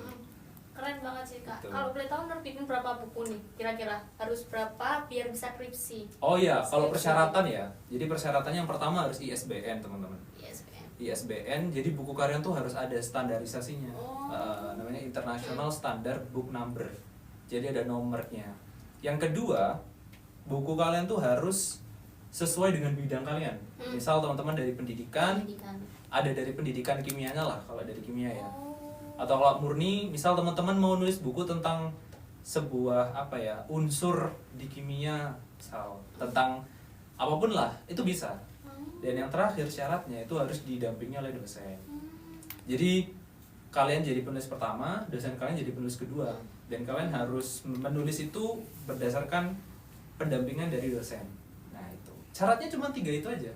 Speaker 1: Keren banget sih Kak.
Speaker 2: Betul.
Speaker 1: Kalau boleh tahu nerbitin berapa buku nih? Kira-kira harus berapa biar bisa skripsi?
Speaker 2: Oh iya, kalau persyaratan ya, jadi persyaratannya yang pertama harus ISBN teman-teman.
Speaker 1: ISBN.
Speaker 2: ISBN, jadi buku kalian tuh harus ada standarisasinya. Namanya International Standard Book Number. Jadi ada nomornya. Yang kedua, buku kalian tuh harus sesuai dengan bidang kalian. Misal teman-teman dari pendidikan, ada dari pendidikan kimianya lah kalau dari kimia ya. Atau kalau murni, misal teman-teman mau nulis buku tentang sebuah apa ya, unsur di kimia, misal tentang apapun lah, itu bisa. Dan yang terakhir syaratnya itu harus didampingi oleh dosen. Jadi kalian jadi penulis pertama, dosen kalian jadi penulis kedua, dan kalian harus menulis itu berdasarkan pendampingan dari dosen. Nah itu syaratnya cuma 3 itu aja.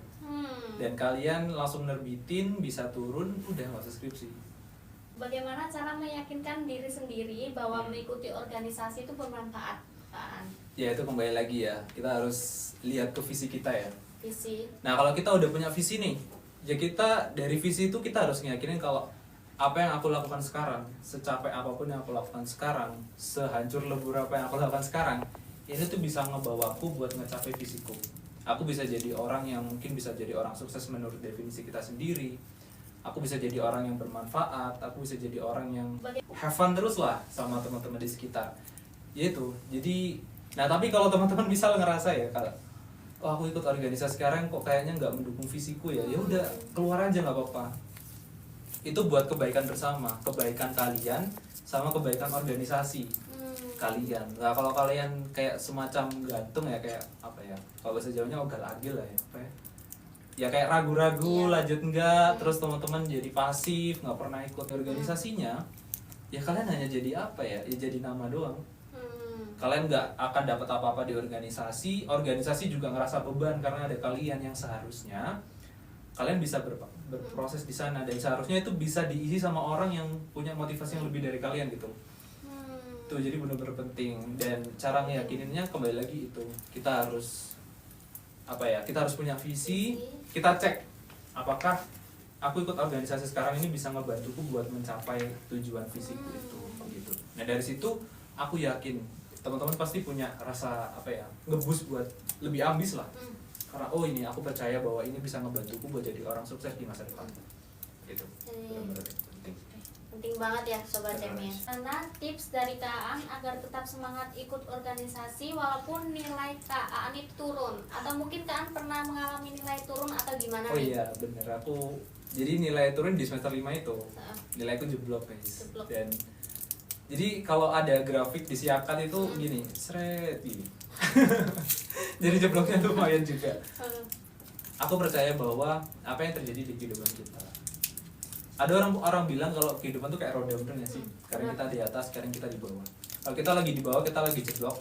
Speaker 2: Dan kalian langsung nerbitin, bisa turun, udah nggak usah skripsi.
Speaker 1: Bagaimana cara meyakinkan diri sendiri bahwa mengikuti organisasi itu bermanfaat?
Speaker 2: Ya itu kembali lagi ya, kita harus lihat ke visi kita ya.
Speaker 1: Visi.
Speaker 2: Nah kalau kita udah punya visi nih, ya kita dari visi itu kita harus ngeyakinin kalau apa yang aku lakukan sekarang, secapek apapun yang aku lakukan sekarang, sehancur lebur apa yang aku lakukan sekarang, ini tuh bisa ngebawaku buat ngecapai visiku. Aku bisa jadi orang yang mungkin bisa jadi orang sukses menurut definisi kita sendiri. Aku bisa jadi orang yang bermanfaat, aku bisa jadi orang yang have fun terus lah sama teman-teman di sekitar. Yaitu, jadi, nah tapi kalau teman-teman misal ngerasa ya, kalau oh, aku ikut organisasi sekarang kok kayaknya nggak mendukung visiku ya, ya udah keluar aja nggak apa-apa. Itu buat kebaikan bersama, kebaikan kalian sama kebaikan organisasi kalian. Nah kalau kalian kayak semacam gantung ya, kayak apa ya, kalau bahasa Jawanya ogal-agil lah ya, apa ya? Ya kayak ragu-ragu lanjut enggak, terus teman-teman jadi pasif, nggak pernah ikut organisasinya, ya kalian hanya jadi apa ya, ya jadi nama doang. Kalian nggak akan dapat apa-apa di organisasi, organisasi juga ngerasa beban karena ada kalian yang seharusnya kalian bisa berproses di sana, dan seharusnya itu bisa diisi sama orang yang punya motivasi yang lebih dari kalian gitu. Tuh jadi benar-benar penting, dan cara meyakininnya kembali lagi itu kita harus apa ya, kita harus punya visi, kita cek apakah aku ikut organisasi sekarang ini bisa ngebantuku buat mencapai tujuan visiku itu gitu. Nah dari situ aku yakin teman-teman pasti punya rasa apa ya, ngebus buat lebih ambis lah, karena oh ini aku percaya bahwa ini bisa ngebantuku buat jadi orang sukses di masa depan gitu. Benar-benar
Speaker 1: Penting banget ya Sobat CMS. Karena tips dari Kak Aan agar tetap semangat ikut organisasi walaupun nilai Kak Aan itu turun, atau mungkin Kak Aan pernah mengalami nilai turun atau gimana
Speaker 2: Oh
Speaker 1: nih?
Speaker 2: iya bener, aku jadi nilai turun di semester 5 itu, nilaiku jeblok guys. Dan jadi kalau ada grafik disiapkan itu gini, seret gini. Jadi jebloknya lumayan juga. Aku percaya bahwa apa yang terjadi di kehidupan kita, ada orang bilang kalau kehidupan tuh kayak roda, bener nggak sih? Sekarang kita di atas, sekarang kita di bawah. Kalau kita lagi di bawah, kita lagi jeblok,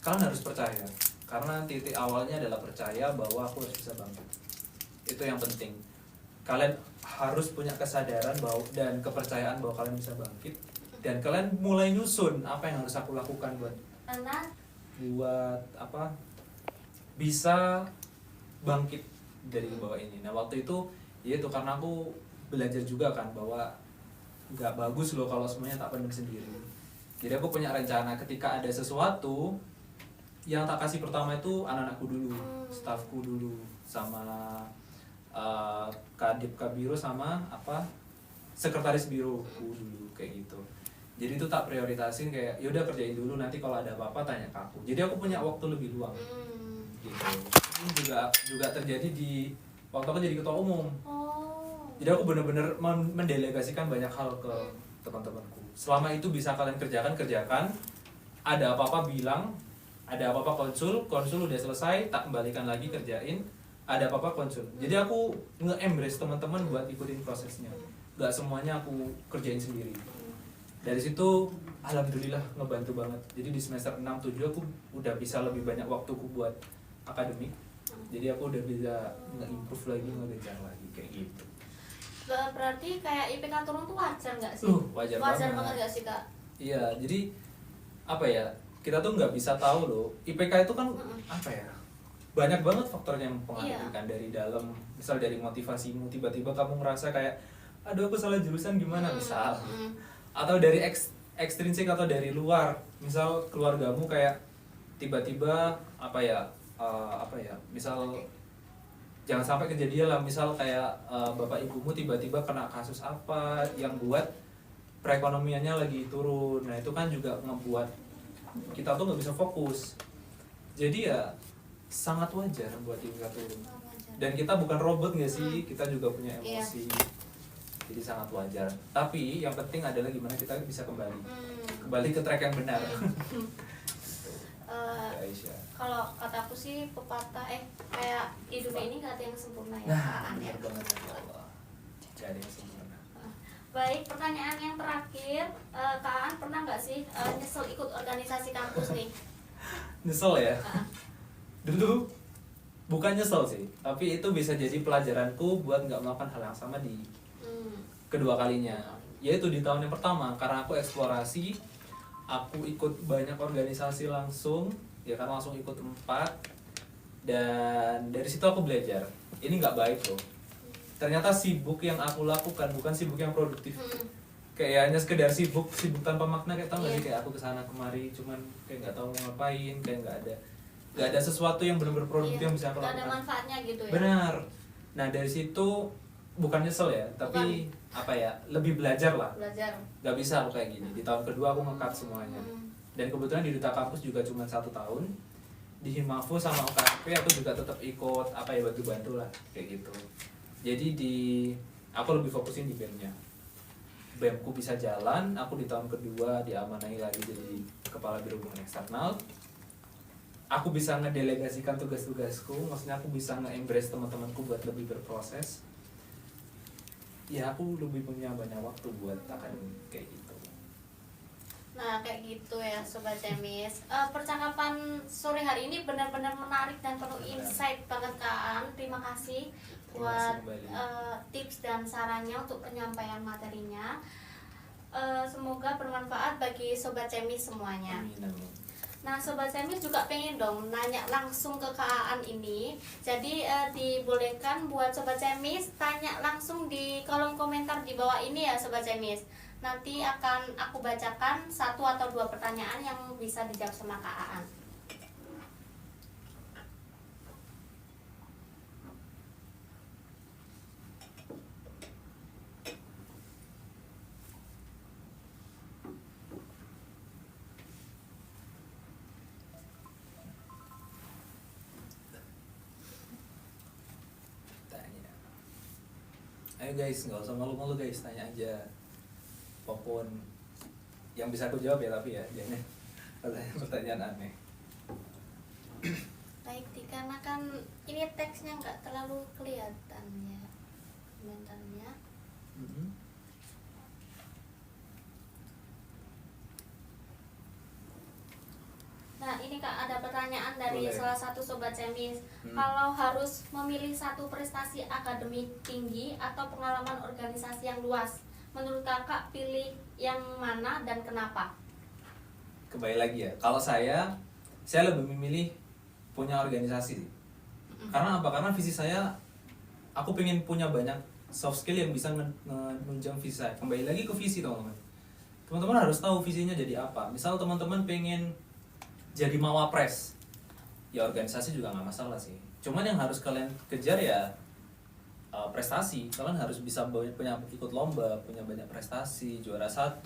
Speaker 2: kalian harus percaya, karena titik awalnya adalah percaya bahwa aku harus bisa bangkit. Itu yang penting. Kalian harus punya kesadaran bahwa dan kepercayaan bahwa kalian bisa bangkit, dan kalian mulai nyusun apa yang harus aku lakukan buat apa bisa bangkit dari bawah ini. Nah waktu itu ya itu karena aku belajar juga kan bahwa nggak bagus loh kalau semuanya tak pendem sendiri. Jadi aku punya rencana ketika ada sesuatu yang tak kasih pertama itu anak-anakku dulu, stafku dulu, sama kadip kabiro sama apa sekretaris biroku dulu kayak gitu. Jadi itu tak prioritasin kayak yaudah kerjain dulu, nanti kalau ada apa-apa tanya ke aku. Jadi aku punya waktu lebih luang gitu. Ini juga terjadi di waktu aku jadi ketua umum. Jadi aku benar-benar mendelegasikan banyak hal ke teman-temanku. Selama itu bisa kalian kerjakan. Ada apa-apa bilang, ada apa-apa konsul udah selesai, tak kembalikan lagi kerjain. Ada apa-apa konsul. Jadi aku nge-embrace teman-teman buat ikutin prosesnya. Gak semuanya aku kerjain sendiri. Dari situ alhamdulillah ngebantu banget. Jadi di semester 6 7 aku udah bisa lebih banyak waktuku buat akademik. Jadi aku udah bisa nge-improve lagi, ngejar lagi kayak gitu.
Speaker 1: Berarti kayak IPK turun tuh wajar nggak sih?
Speaker 2: Wajar
Speaker 1: banget nggak sih Kak?
Speaker 2: Iya, jadi apa ya, kita tuh nggak bisa tahu loh. IPK itu kan apa ya, banyak banget faktornya yang mempengaruhi kan. Dari dalam, misal dari motivasimu, tiba-tiba kamu ngerasa kayak aduh aku salah jurusan gimana misal, atau dari ekstrinsik atau dari luar, misal keluargamu kayak tiba-tiba apa ya misal jangan sampai kejadian lah, misal kayak bapak ibumu tiba-tiba kena kasus apa yang buat perekonomiannya lagi turun. Nah itu kan juga ngebuat kita tuh nggak bisa fokus. Jadi ya sangat wajar buat IPK turun. Dan kita bukan robot nggak sih, kita juga punya emosi. Jadi sangat wajar. Tapi yang penting adalah gimana kita bisa kembali ke track yang benar.
Speaker 1: Kalau kataku sih pepatah kayak hidup ini nggak ada yang sempurna ya.
Speaker 2: Nah, benar banget. Gak ada yang sempurna.
Speaker 1: Baik, pertanyaan yang terakhir, Kak Aan pernah nggak sih nyesel ikut organisasi kampus nih?
Speaker 2: Nyesel ya? Dulu bukan nyesel sih, tapi itu bisa jadi pelajaranku buat nggak melakukan hal yang sama di kedua kalinya. Yaitu di tahun yang pertama, karena aku eksplorasi, aku ikut banyak organisasi langsung, ya kan langsung ikut 4, dan dari situ aku belajar ini nggak baik loh. Ternyata sibuk yang aku lakukan bukan sibuk yang produktif. Kayak hanya sekedar sibuk tanpa makna, kayak tau nggak sih, kayak aku kesana kemari cuman kayak nggak tahu mau ngapain, kayak nggak ada sesuatu yang benar-benar produktif yang bisa aku lakukan.
Speaker 1: Nggak ada manfaatnya gitu ya.
Speaker 2: Benar. Nah dari situ bukan nyesel ya, tapi apa ya, lebih belajar lah. Gak bisa aku kayak gini. Di tahun kedua aku nge-cut semuanya. Dan kebetulan di Duta Kampus juga cuma 1 tahun. Di Himafo sama UKP aku juga tetap ikut apa ya, bantu lah kayak gitu. Jadi aku lebih fokusin di BEM-nya. BEM-ku bisa jalan, aku di tahun kedua diamanahi lagi jadi kepala biro hubungan eksternal. Aku bisa ngedelegasikan tugas-tugasku, maksudnya aku bisa nge-embrace teman-temanku buat lebih berproses. Ya aku lebih punya banyak waktu buat akademik kayak gitu.
Speaker 1: Nah kayak gitu ya Sobat Cemis. Percakapan sore hari ini benar-benar menarik dan penuh insight banget Kak Aan. Terima kasih buat tips dan sarannya untuk penyampaian materinya. Semoga bermanfaat bagi Sobat Cemis semuanya.
Speaker 2: Amin.
Speaker 1: Nah Sobat Cemis juga pengen dong nanya langsung ke Kak Aan ini. Jadi dibolehkan buat Sobat Cemis tanya langsung di kolom komentar di bawah ini ya Sobat Cemis. Nanti akan aku bacakan 1 atau 2 pertanyaan yang bisa dijawab sama Kak Aan.
Speaker 2: Ayo guys, nggak usah malu-malu guys, tanya aja apapun yang bisa aku jawab ya, tapi ya jangan pertanyaan aneh.
Speaker 1: Baik, karena kan ini teksnya nggak terlalu kelihatan ya komentarnya. Nah ini Kak, ada pertanyaan dari
Speaker 2: Boleh.
Speaker 1: salah satu sobat Cemis. Kalau harus memilih satu prestasi akademik tinggi atau pengalaman organisasi yang luas, menurut Kakak pilih yang mana dan kenapa?
Speaker 2: Kembali lagi ya, kalau saya lebih memilih punya organisasi. Karena apa? Karena visi saya, aku pengen punya banyak soft skill yang bisa menunjang visi saya. Kembali lagi ke visi teman-teman. Teman-teman harus tahu visinya jadi apa. Misal teman-teman pengen jadi mawapres, ya organisasi juga nggak masalah sih. Cuman yang harus kalian kejar ya prestasi. Kalian harus bisa punya ikut lomba, punya banyak prestasi, juara 1,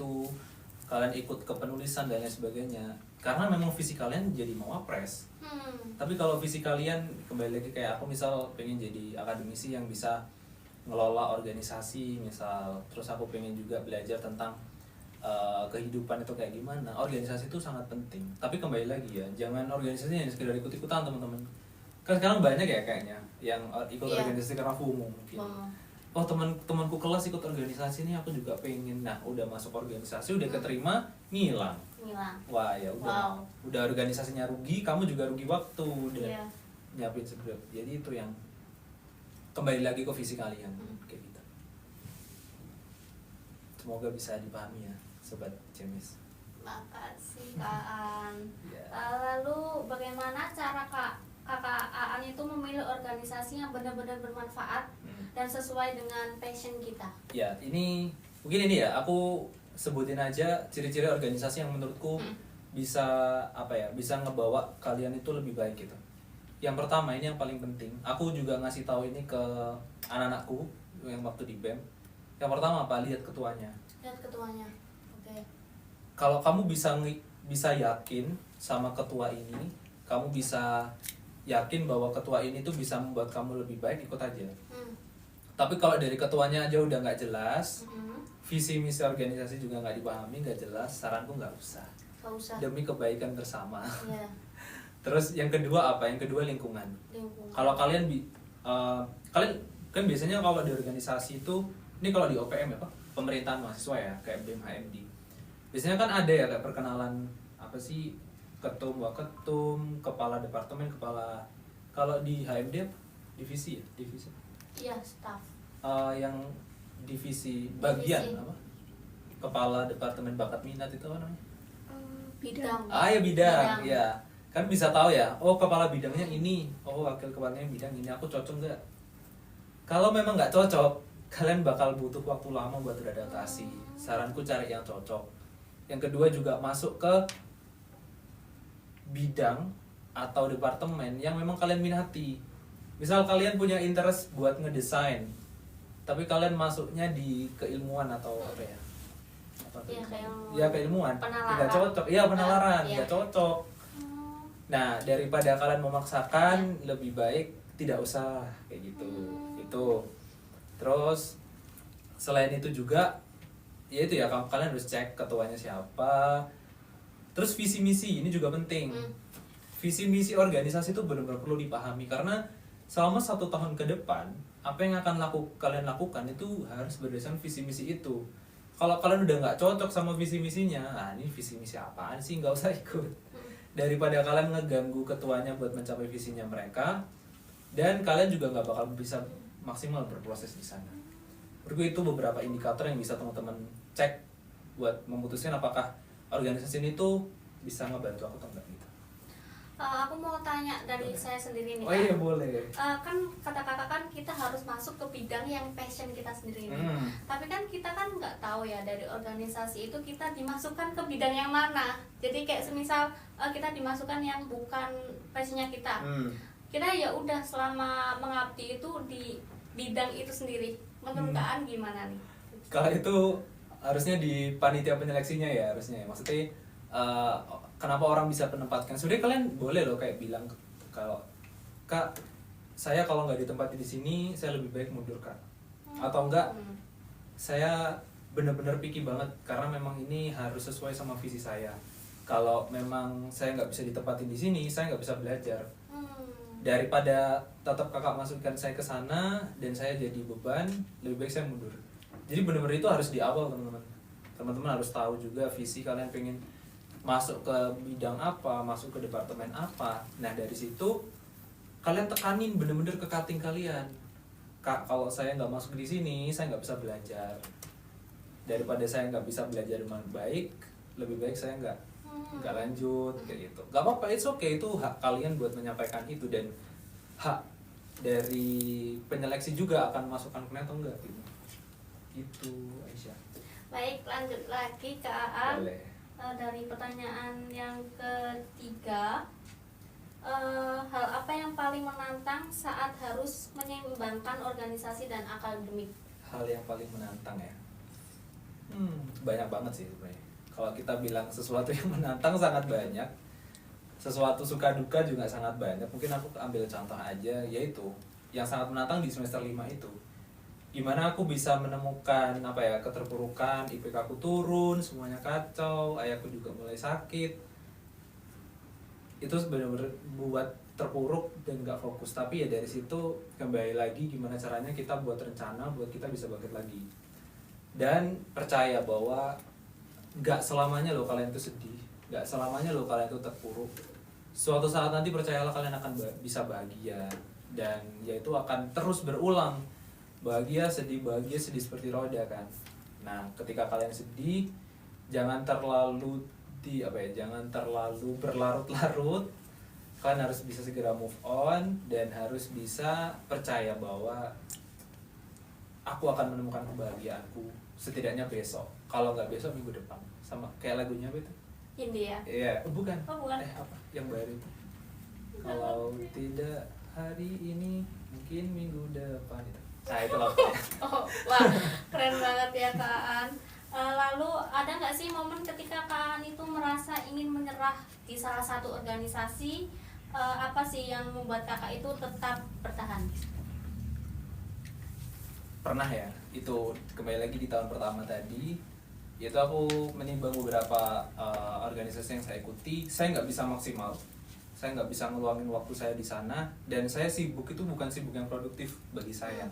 Speaker 2: kalian ikut kepenulisan dan lain sebagainya. Karena memang visi kalian jadi mawapres. Tapi kalau visi kalian kembali lagi kayak aku misal pengen jadi akademisi yang bisa ngelola organisasi misal, terus aku pengen juga belajar tentang kehidupan itu kayak gimana. Organisasi itu sangat penting. Tapi kembali lagi ya, jangan organisasi yang sekedar ikut-ikutan teman-teman. Kan sekarang banyak ya kayaknya yang ikut organisasi karena FOMO mungkin. Oh temanku kelas ikut organisasi nih, aku juga pengen. Nah udah masuk organisasi, udah keterima, ngilang. Wah ya udah organisasinya rugi, kamu juga rugi waktu udah nyiapin script. Jadi itu yang kembali lagi ke visi kalian kayak gitu. Semoga bisa dipahami ya sobat Cemis.
Speaker 1: Makasih Kak Aan. Lalu bagaimana cara Kakak Aan itu memilih organisasi yang benar-benar bermanfaat dan sesuai dengan passion kita?
Speaker 2: Ya ini mungkin ini ya, aku sebutin aja ciri-ciri organisasi yang menurutku bisa bisa ngebawa kalian itu lebih baik gitu. Yang pertama, ini yang paling penting, aku juga ngasih tahu ini ke anak-anakku yang waktu di BEM. Yang pertama apa? Lihat ketuanya.
Speaker 1: Oke.
Speaker 2: Kalau kamu bisa yakin sama ketua ini, kamu bisa yakin bahwa ketua ini tuh bisa membuat kamu lebih baik, ikut aja. Tapi kalau dari ketuanya aja udah nggak jelas, visi misi organisasi juga nggak dipahami, nggak jelas, saranku nggak usah. Demi kebaikan bersama. Terus yang kedua apa? Yang kedua lingkungan. Kalau kalian kalian kan biasanya kalau di organisasi itu, ini kalau di OPM ya Pak, pemerintahan mahasiswa ya, kayak BEM HMD. Biasanya kan ada ya kayak perkenalan apa sih, ketum, waketum, kepala departemen, kepala. Kalau di HMD divisi ya, divisi.
Speaker 1: Iya, staff.
Speaker 2: Yang divisi bagian apa? Kepala departemen bakat minat itu apa namanya?
Speaker 1: Bidang.
Speaker 2: Ya bidang. Ya. Kan bisa tahu ya, oh kepala bidangnya ini, oh wakil kepalanya bidang ini, aku cocok nggak? Kalau memang nggak cocok, kalian bakal butuh waktu lama buat beradaptasi. Saranku cari yang cocok. Yang kedua juga masuk ke bidang atau departemen yang memang kalian minati. Misal kalian punya interest buat ngedesain, tapi kalian masuknya di keilmuan atau apa ya? Ya keilmuan. Nggak cocok. Iya penalaran, nggak cocok. Nah daripada kalian memaksakan, lebih baik tidak usah kayak gitu. Itu. Terus selain itu juga, ya itu ya kalian harus cek ketuanya siapa. Terus visi misi ini juga penting. Visi misi organisasi itu benar-benar perlu dipahami karena selama 1 tahun ke depan apa yang akan kalian lakukan itu harus berdasarkan visi misi itu. Kalau kalian udah nggak cocok sama visi misinya, ini visi misi apaan sih, nggak usah ikut. Daripada kalian ngeganggu ketuanya buat mencapai visinya mereka, dan kalian juga nggak bakal bisa maksimal berproses di sana. Berikut itu beberapa indikator yang bisa teman-teman cek buat memutuskan apakah organisasi ini tuh bisa ngebantu aku atau enggak gitu.
Speaker 1: Aku mau tanya dari saya sendiri nih.
Speaker 2: Oh iya boleh.
Speaker 1: Kan kata kakak kan kita harus masuk ke bidang yang passion kita sendiri ini. Tapi kan kita kan nggak tahu ya dari organisasi itu kita dimasukkan ke bidang yang mana. Jadi kayak semisal kita dimasukkan yang bukan passionnya kita. Kita ya udah selama mengabdi itu di bidang itu sendiri. Menurut Kak gimana nih?
Speaker 2: Kalau itu harusnya di panitia penyeleksinya ya harusnya. Maksudnya kenapa orang bisa penempatkan? Sebenarnya kalian boleh loh kayak bilang kalau Kak, saya kalau nggak ditempati di sini saya lebih baik mundur Kak. Atau enggak, saya benar-benar picky banget karena memang ini harus sesuai sama visi saya. kalau memang saya nggak bisa ditempatin di sini, saya nggak bisa belajar.
Speaker 1: Hmm.
Speaker 2: Daripada tetap kakak masukkan saya ke sana dan saya jadi beban, lebih baik saya mundur. Jadi benar-benar itu harus di awal, teman-teman. Teman-teman harus tahu juga visi kalian pengen masuk ke bidang apa, masuk ke departemen apa. Nah dari situ kalian tekanin bener-bener ke cutting kalian. Kak, kalau saya nggak masuk di sini, saya nggak bisa belajar. Daripada saya nggak bisa belajar dengan baik, lebih baik saya nggak lanjut kayak gitu. Gak apa-apa, it's okay, itu hak kalian buat menyampaikan itu, dan hak dari penyeleksi juga akan masukkan kalian atau enggak gitu. Itu Aisyah.
Speaker 1: Baik, lanjut lagi ke Aan.
Speaker 2: Boleh.
Speaker 1: Dari pertanyaan yang ketiga, hal apa yang paling menantang saat harus menyeimbangkan organisasi dan akademik?
Speaker 2: Hal yang paling menantang ya, banyak banget sih sebenarnya. Kalau kita bilang sesuatu yang menantang sangat banyak, sesuatu suka duka juga sangat banyak. Mungkin aku ambil contoh aja, yaitu yang sangat menantang di semester 5 itu, gimana aku bisa menemukan keterpurukan, IPK aku turun, semuanya kacau, ayahku juga mulai sakit. Itu benar-benar buat terpuruk dan gak fokus. Tapi ya dari situ kembali lagi gimana caranya kita buat rencana buat kita bisa bangkit lagi. Dan percaya bahwa gak selamanya loh kalian itu sedih, gak selamanya loh kalian itu terpuruk. Suatu saat nanti percayalah kalian akan bisa bahagia, dan yaitu akan terus berulang. Bahagia sedih seperti roda kan. Nah ketika kalian sedih, jangan terlalu jangan terlalu berlarut-larut. Kalian harus bisa segera move on dan harus bisa percaya bahwa aku akan menemukan kebahagiaanku setidaknya besok. Kalau nggak besok, minggu depan. Sama kayak lagunya apa itu?
Speaker 1: India.
Speaker 2: Iya, bukan.
Speaker 1: Oh, bukan.
Speaker 2: Apa? Yang baru itu. Kalau tidak hari ini, mungkin minggu depan itu. Nah, itu lagunya.
Speaker 1: Oh, wah, keren banget ya Kak Aan. Lalu ada nggak sih momen ketika Kak Aan itu merasa ingin menyerah di salah satu organisasi? Apa sih yang membuat kakak itu tetap bertahan?
Speaker 2: Pernah ya, itu kembali lagi di tahun pertama tadi, itu aku menimbang beberapa organisasi yang saya ikuti. Saya nggak bisa maksimal, saya nggak bisa ngeluangin waktu saya di sana, dan saya sibuk itu bukan sibuk yang produktif bagi saya.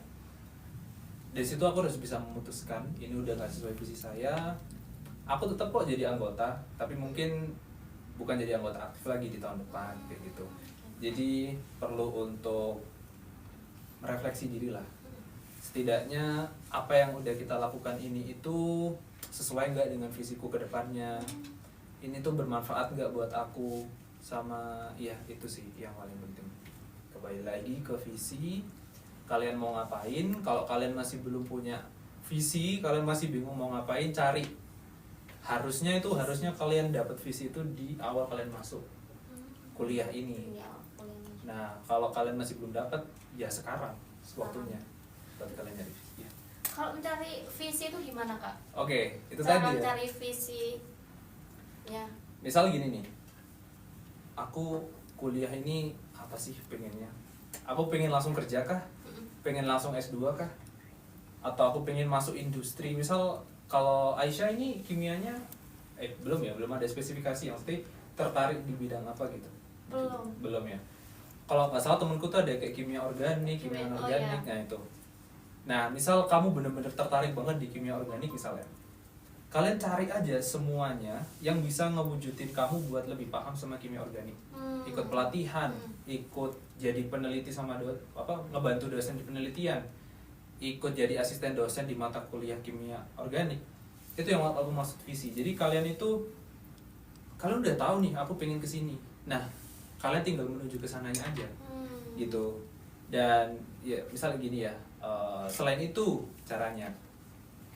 Speaker 2: Dari situ aku harus bisa memutuskan ini udah nggak sesuai visi saya. Aku tetap kok jadi anggota, tapi mungkin bukan jadi anggota aktif lagi di tahun depan kayak gitu. Jadi perlu untuk merefleksi diri lah. Setidaknya apa yang udah kita lakukan ini itu sesuai nggak dengan visiku ke depannya. Ini tuh bermanfaat nggak buat aku, sama ya itu sih yang paling penting. Kembali lagi ke visi, kalian mau ngapain. Kalau kalian masih belum punya visi, kalian masih bingung mau ngapain, cari. Harusnya kalian dapat visi itu di awal kalian masuk kuliah ini. Nah kalau kalian masih belum dapat, ya sekarang waktunya berarti kalian nyari visi.
Speaker 1: Kalau mencari visi itu gimana Kak?
Speaker 2: Oke, itu
Speaker 1: Cara
Speaker 2: tadi ya.
Speaker 1: mencari visi ya.
Speaker 2: Misal gini nih, aku kuliah ini apa sih pengennya? Aku pengen langsung kerja kah? Pengen langsung S2 kah? Atau aku pengen masuk industri? Misal kalau Aisyah ini kimianya belum ada spesifikasi, maksudnya tertarik di bidang apa gitu? Belum ya. Kalau nggak salah temenku tuh ada kayak kimia organik, kimia anorganik,
Speaker 1: iya.
Speaker 2: nah itu. Nah, misal kamu bener-bener tertarik banget di kimia organik misalnya, kalian cari aja semuanya yang bisa ngewujudin kamu buat lebih paham sama kimia organik. Ikut pelatihan, ikut jadi peneliti sama ngebantu dosen di penelitian, ikut jadi asisten dosen di mata kuliah kimia organik. Itu yang aku maksud visi. Jadi kalian udah tahu nih aku pengen kesini. Nah, kalian tinggal menuju ke sananya aja, gitu. Dan ya misalnya gini ya, selain itu caranya,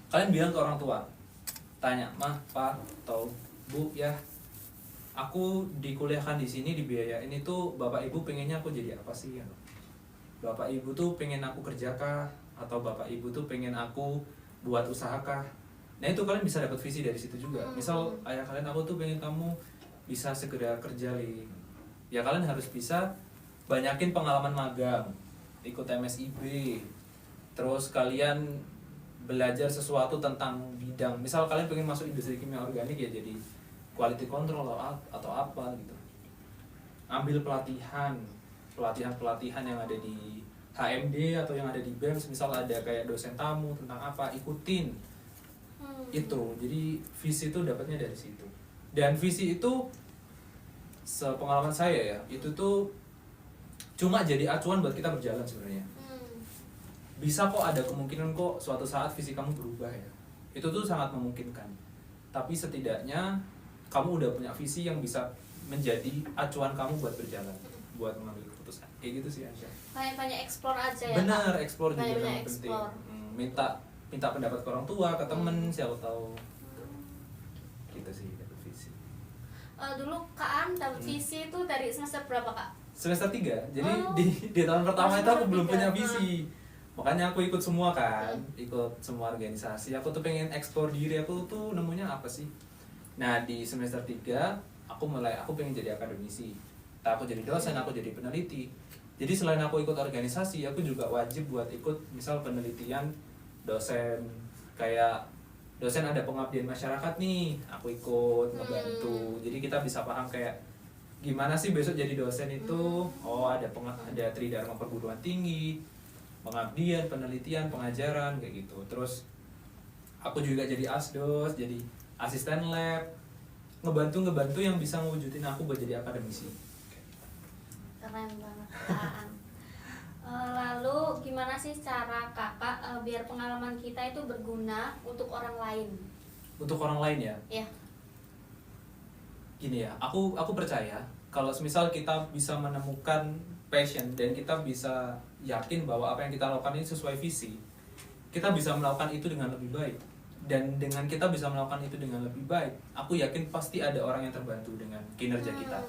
Speaker 2: kalian bilang ke orang tua, tanya, "Mah, Pak, atau Bu ya, aku dikuliahkan di sini, dibiayain itu, Bapak Ibu pengennya aku jadi apa sih ya? Bapak Ibu tuh pengen aku kerja kah? Atau Bapak Ibu tuh pengen aku buat usaha kah?" Nah itu kalian bisa dapat visi dari situ juga. Misal ayah kalian, "Aku tuh pengen kamu bisa segera kerja Li." Ya kalian harus bisa banyakin pengalaman magang, ikut MSIB, terus kalian belajar sesuatu tentang bidang. Misal kalian pengen masuk industri kimia organik, ya jadi quality control atau apa gitu. Ambil pelatihan yang ada di HMD atau yang ada di BEM, misal ada kayak dosen tamu tentang apa, ikutin. Itu jadi visi itu dapatnya dari situ. Dan visi itu sepengalaman saya ya, itu tuh cuma jadi acuan buat kita berjalan sebenarnya. Bisa kok, ada kemungkinan kok suatu saat visi kamu berubah ya, itu tuh sangat memungkinkan. Tapi setidaknya kamu udah punya visi yang bisa menjadi acuan kamu buat berjalan, buat mengambil keputusan. Kayak gitu sih Ansya.
Speaker 1: Banyak explore aja ya.
Speaker 2: Benar, explore juga
Speaker 1: Banyak
Speaker 2: sangat penting.
Speaker 1: explore.
Speaker 2: Minta pendapat ke orang tua, ke temen, siapa tahu. Gitu sih dapat visi.
Speaker 1: Dulu Kak An dapat visi itu dari semester berapa Kak?
Speaker 2: Semester 3. Jadi di tahun pertama itu aku belum punya visi. Makanya aku ikut semua kan, ikut semua organisasi. Aku tuh pengen explore diri aku tuh nemunya apa sih. Nah, di semester 3 aku pengen jadi akademisi. Aku jadi dosen, aku jadi peneliti. Jadi selain aku ikut organisasi, aku juga wajib buat ikut misal penelitian dosen. Kayak dosen ada pengabdian masyarakat nih, aku ikut ngebantu. Jadi kita bisa paham kayak gimana sih besok jadi dosen itu. Oh, ada tridharma perguruan tinggi, pengabdian, penelitian, pengajaran kayak gitu. Terus aku juga jadi asdos, jadi asisten lab, ngebantu yang bisa ngewujudin aku buat jadi akademisi.
Speaker 1: Keren banget Kak An. Lalu gimana sih cara kakak biar pengalaman kita itu berguna untuk orang lain?
Speaker 2: Untuk orang lain ya?
Speaker 1: Iya.
Speaker 2: Gini ya, aku percaya kalau misal kita bisa menemukan passion dan kita bisa yakin bahwa apa yang kita lakukan ini sesuai visi, kita bisa melakukan itu dengan lebih baik. Dan dengan kita bisa melakukan itu dengan lebih baik, aku yakin pasti ada orang yang terbantu dengan kinerja kita.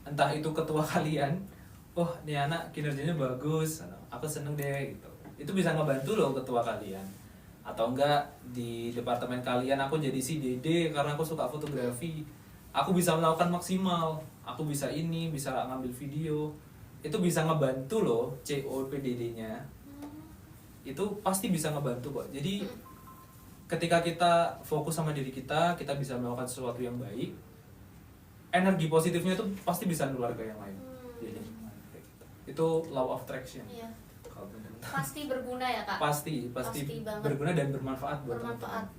Speaker 2: Entah itu ketua kalian, oh ini anak kinerjanya bagus, aku seneng deh gitu. Itu bisa ngebantu loh ketua kalian. Atau enggak di departemen kalian aku jadi si Dede karena aku suka fotografi, aku bisa melakukan maksimal, aku bisa ngambil video. Itu bisa ngebantu loh COPDD-nya. Itu pasti bisa ngebantu kok. Jadi ketika kita fokus sama diri kita bisa melakukan sesuatu yang baik, energi positifnya itu pasti bisa nular ke yang lain. Jadi itu law of attraction.
Speaker 1: Iya.
Speaker 2: Kalau teman-teman.
Speaker 1: Pasti berguna ya Kak?
Speaker 2: Pasti
Speaker 1: banget.
Speaker 2: berguna dan bermanfaat buat teman-teman.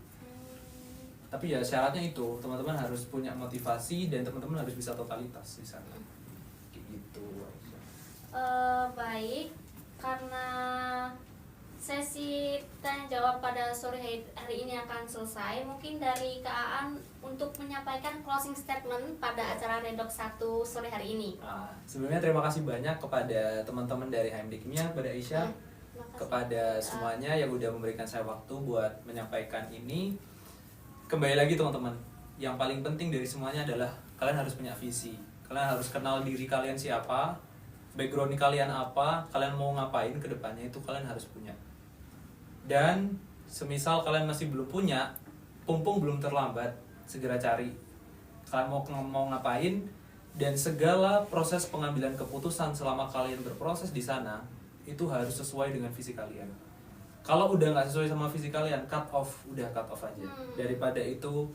Speaker 2: Tapi ya syaratnya itu teman-teman harus punya motivasi dan teman-teman harus bisa totalitas di sana. Kayak gitu.
Speaker 1: Baik, karena sesi tanya jawab pada sore hari ini akan selesai. Mungkin dari Kak Aan untuk menyampaikan closing statement pada acara Redox 1 sore hari ini.
Speaker 2: Sebelumnya terima kasih banyak kepada teman-teman dari HMD Kimia, kepada Aisyah, kepada semuanya yang udah memberikan saya waktu buat menyampaikan ini. Kembali lagi teman-teman, yang paling penting dari semuanya adalah kalian harus punya visi. Kalian harus kenal diri kalian siapa, background kalian apa, kalian mau ngapain ke depannya, itu kalian harus punya. Dan semisal kalian masih belum punya, pumpung belum terlambat, segera cari. Kalian mau ngapain, dan segala proses pengambilan keputusan selama kalian berproses di sana itu harus sesuai dengan visi kalian. Kalau udah nggak sesuai sama visi kalian, cut off aja. Daripada itu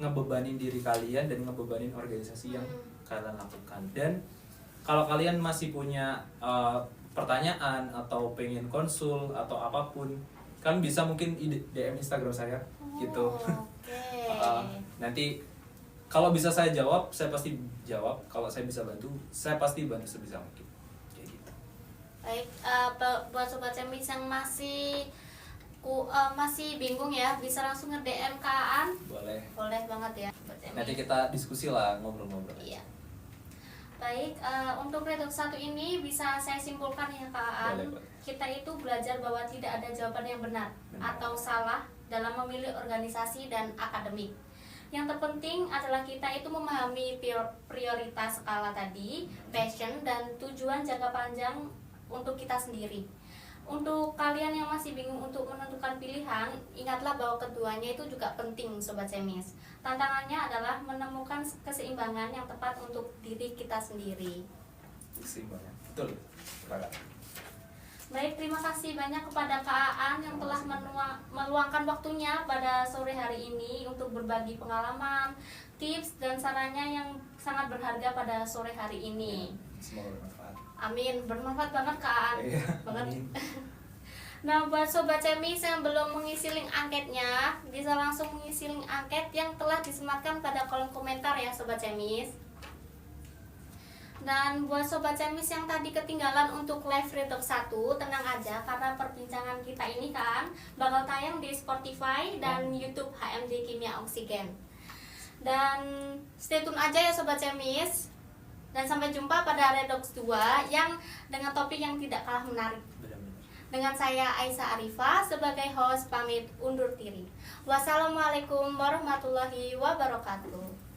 Speaker 2: ngebebanin diri kalian dan ngebebanin organisasi yang kalian lakukan. Dan kalau kalian masih punya pertanyaan atau pengen konsul atau apapun, kalian bisa mungkin DM Instagram saya gitu. Nanti kalau bisa saya jawab, saya pasti jawab. Kalau saya bisa bantu, saya pasti bantu sebisa mungkin. Kayak gitu.
Speaker 1: Baik, buat sobat Cemis yang masih bingung ya, bisa langsung nge-DM Kak Aan.
Speaker 2: Boleh
Speaker 1: Banget ya.
Speaker 2: nanti kita diskusi lah, ngobrol-ngobrol.
Speaker 1: Iya. Baik, untuk Redox 1 ini bisa saya simpulkan ya Kak Aan. Kita itu belajar bahwa tidak ada jawaban yang benar atau salah dalam memilih organisasi dan akademik. Yang terpenting adalah kita itu memahami prioritas skala tadi, passion, dan tujuan jangka panjang untuk kita sendiri. Untuk kalian yang masih bingung untuk menentukan pilihan, ingatlah bahwa keduanya itu juga penting Sobat Cemis. Tantangannya adalah menemukan keseimbangan yang tepat untuk diri kita sendiri.
Speaker 2: Keseimbangan, betul.
Speaker 1: Baik, terima kasih banyak kepada Kak Aan yang telah meluangkan waktunya pada sore hari ini untuk berbagi pengalaman, tips, dan sarannya yang sangat berharga pada sore hari ini.
Speaker 2: Semoga bermanfaat.
Speaker 1: Amin, bermanfaat banget Kak Aan.
Speaker 2: Iya,
Speaker 1: Banget.
Speaker 2: amin.
Speaker 1: Nah, buat Sobat Cemis yang belum mengisi link angketnya, bisa langsung mengisi link angket yang telah disematkan pada kolom komentar ya Sobat Cemis. Dan buat Sobat Cemis yang tadi ketinggalan untuk live retalk 1, tenang aja karena perbincangan kita ini kan bakal tayang di Spotify dan YouTube HMD Kimia Oksigen. Dan stay tune aja ya Sobat Cemis. Dan sampai jumpa pada Redox 2 yang dengan topik yang tidak kalah menarik.
Speaker 2: Benar-benar.
Speaker 1: Dengan saya Aisyah Arifah sebagai host pamit undur diri. Wassalamualaikum warahmatullahi wabarakatuh.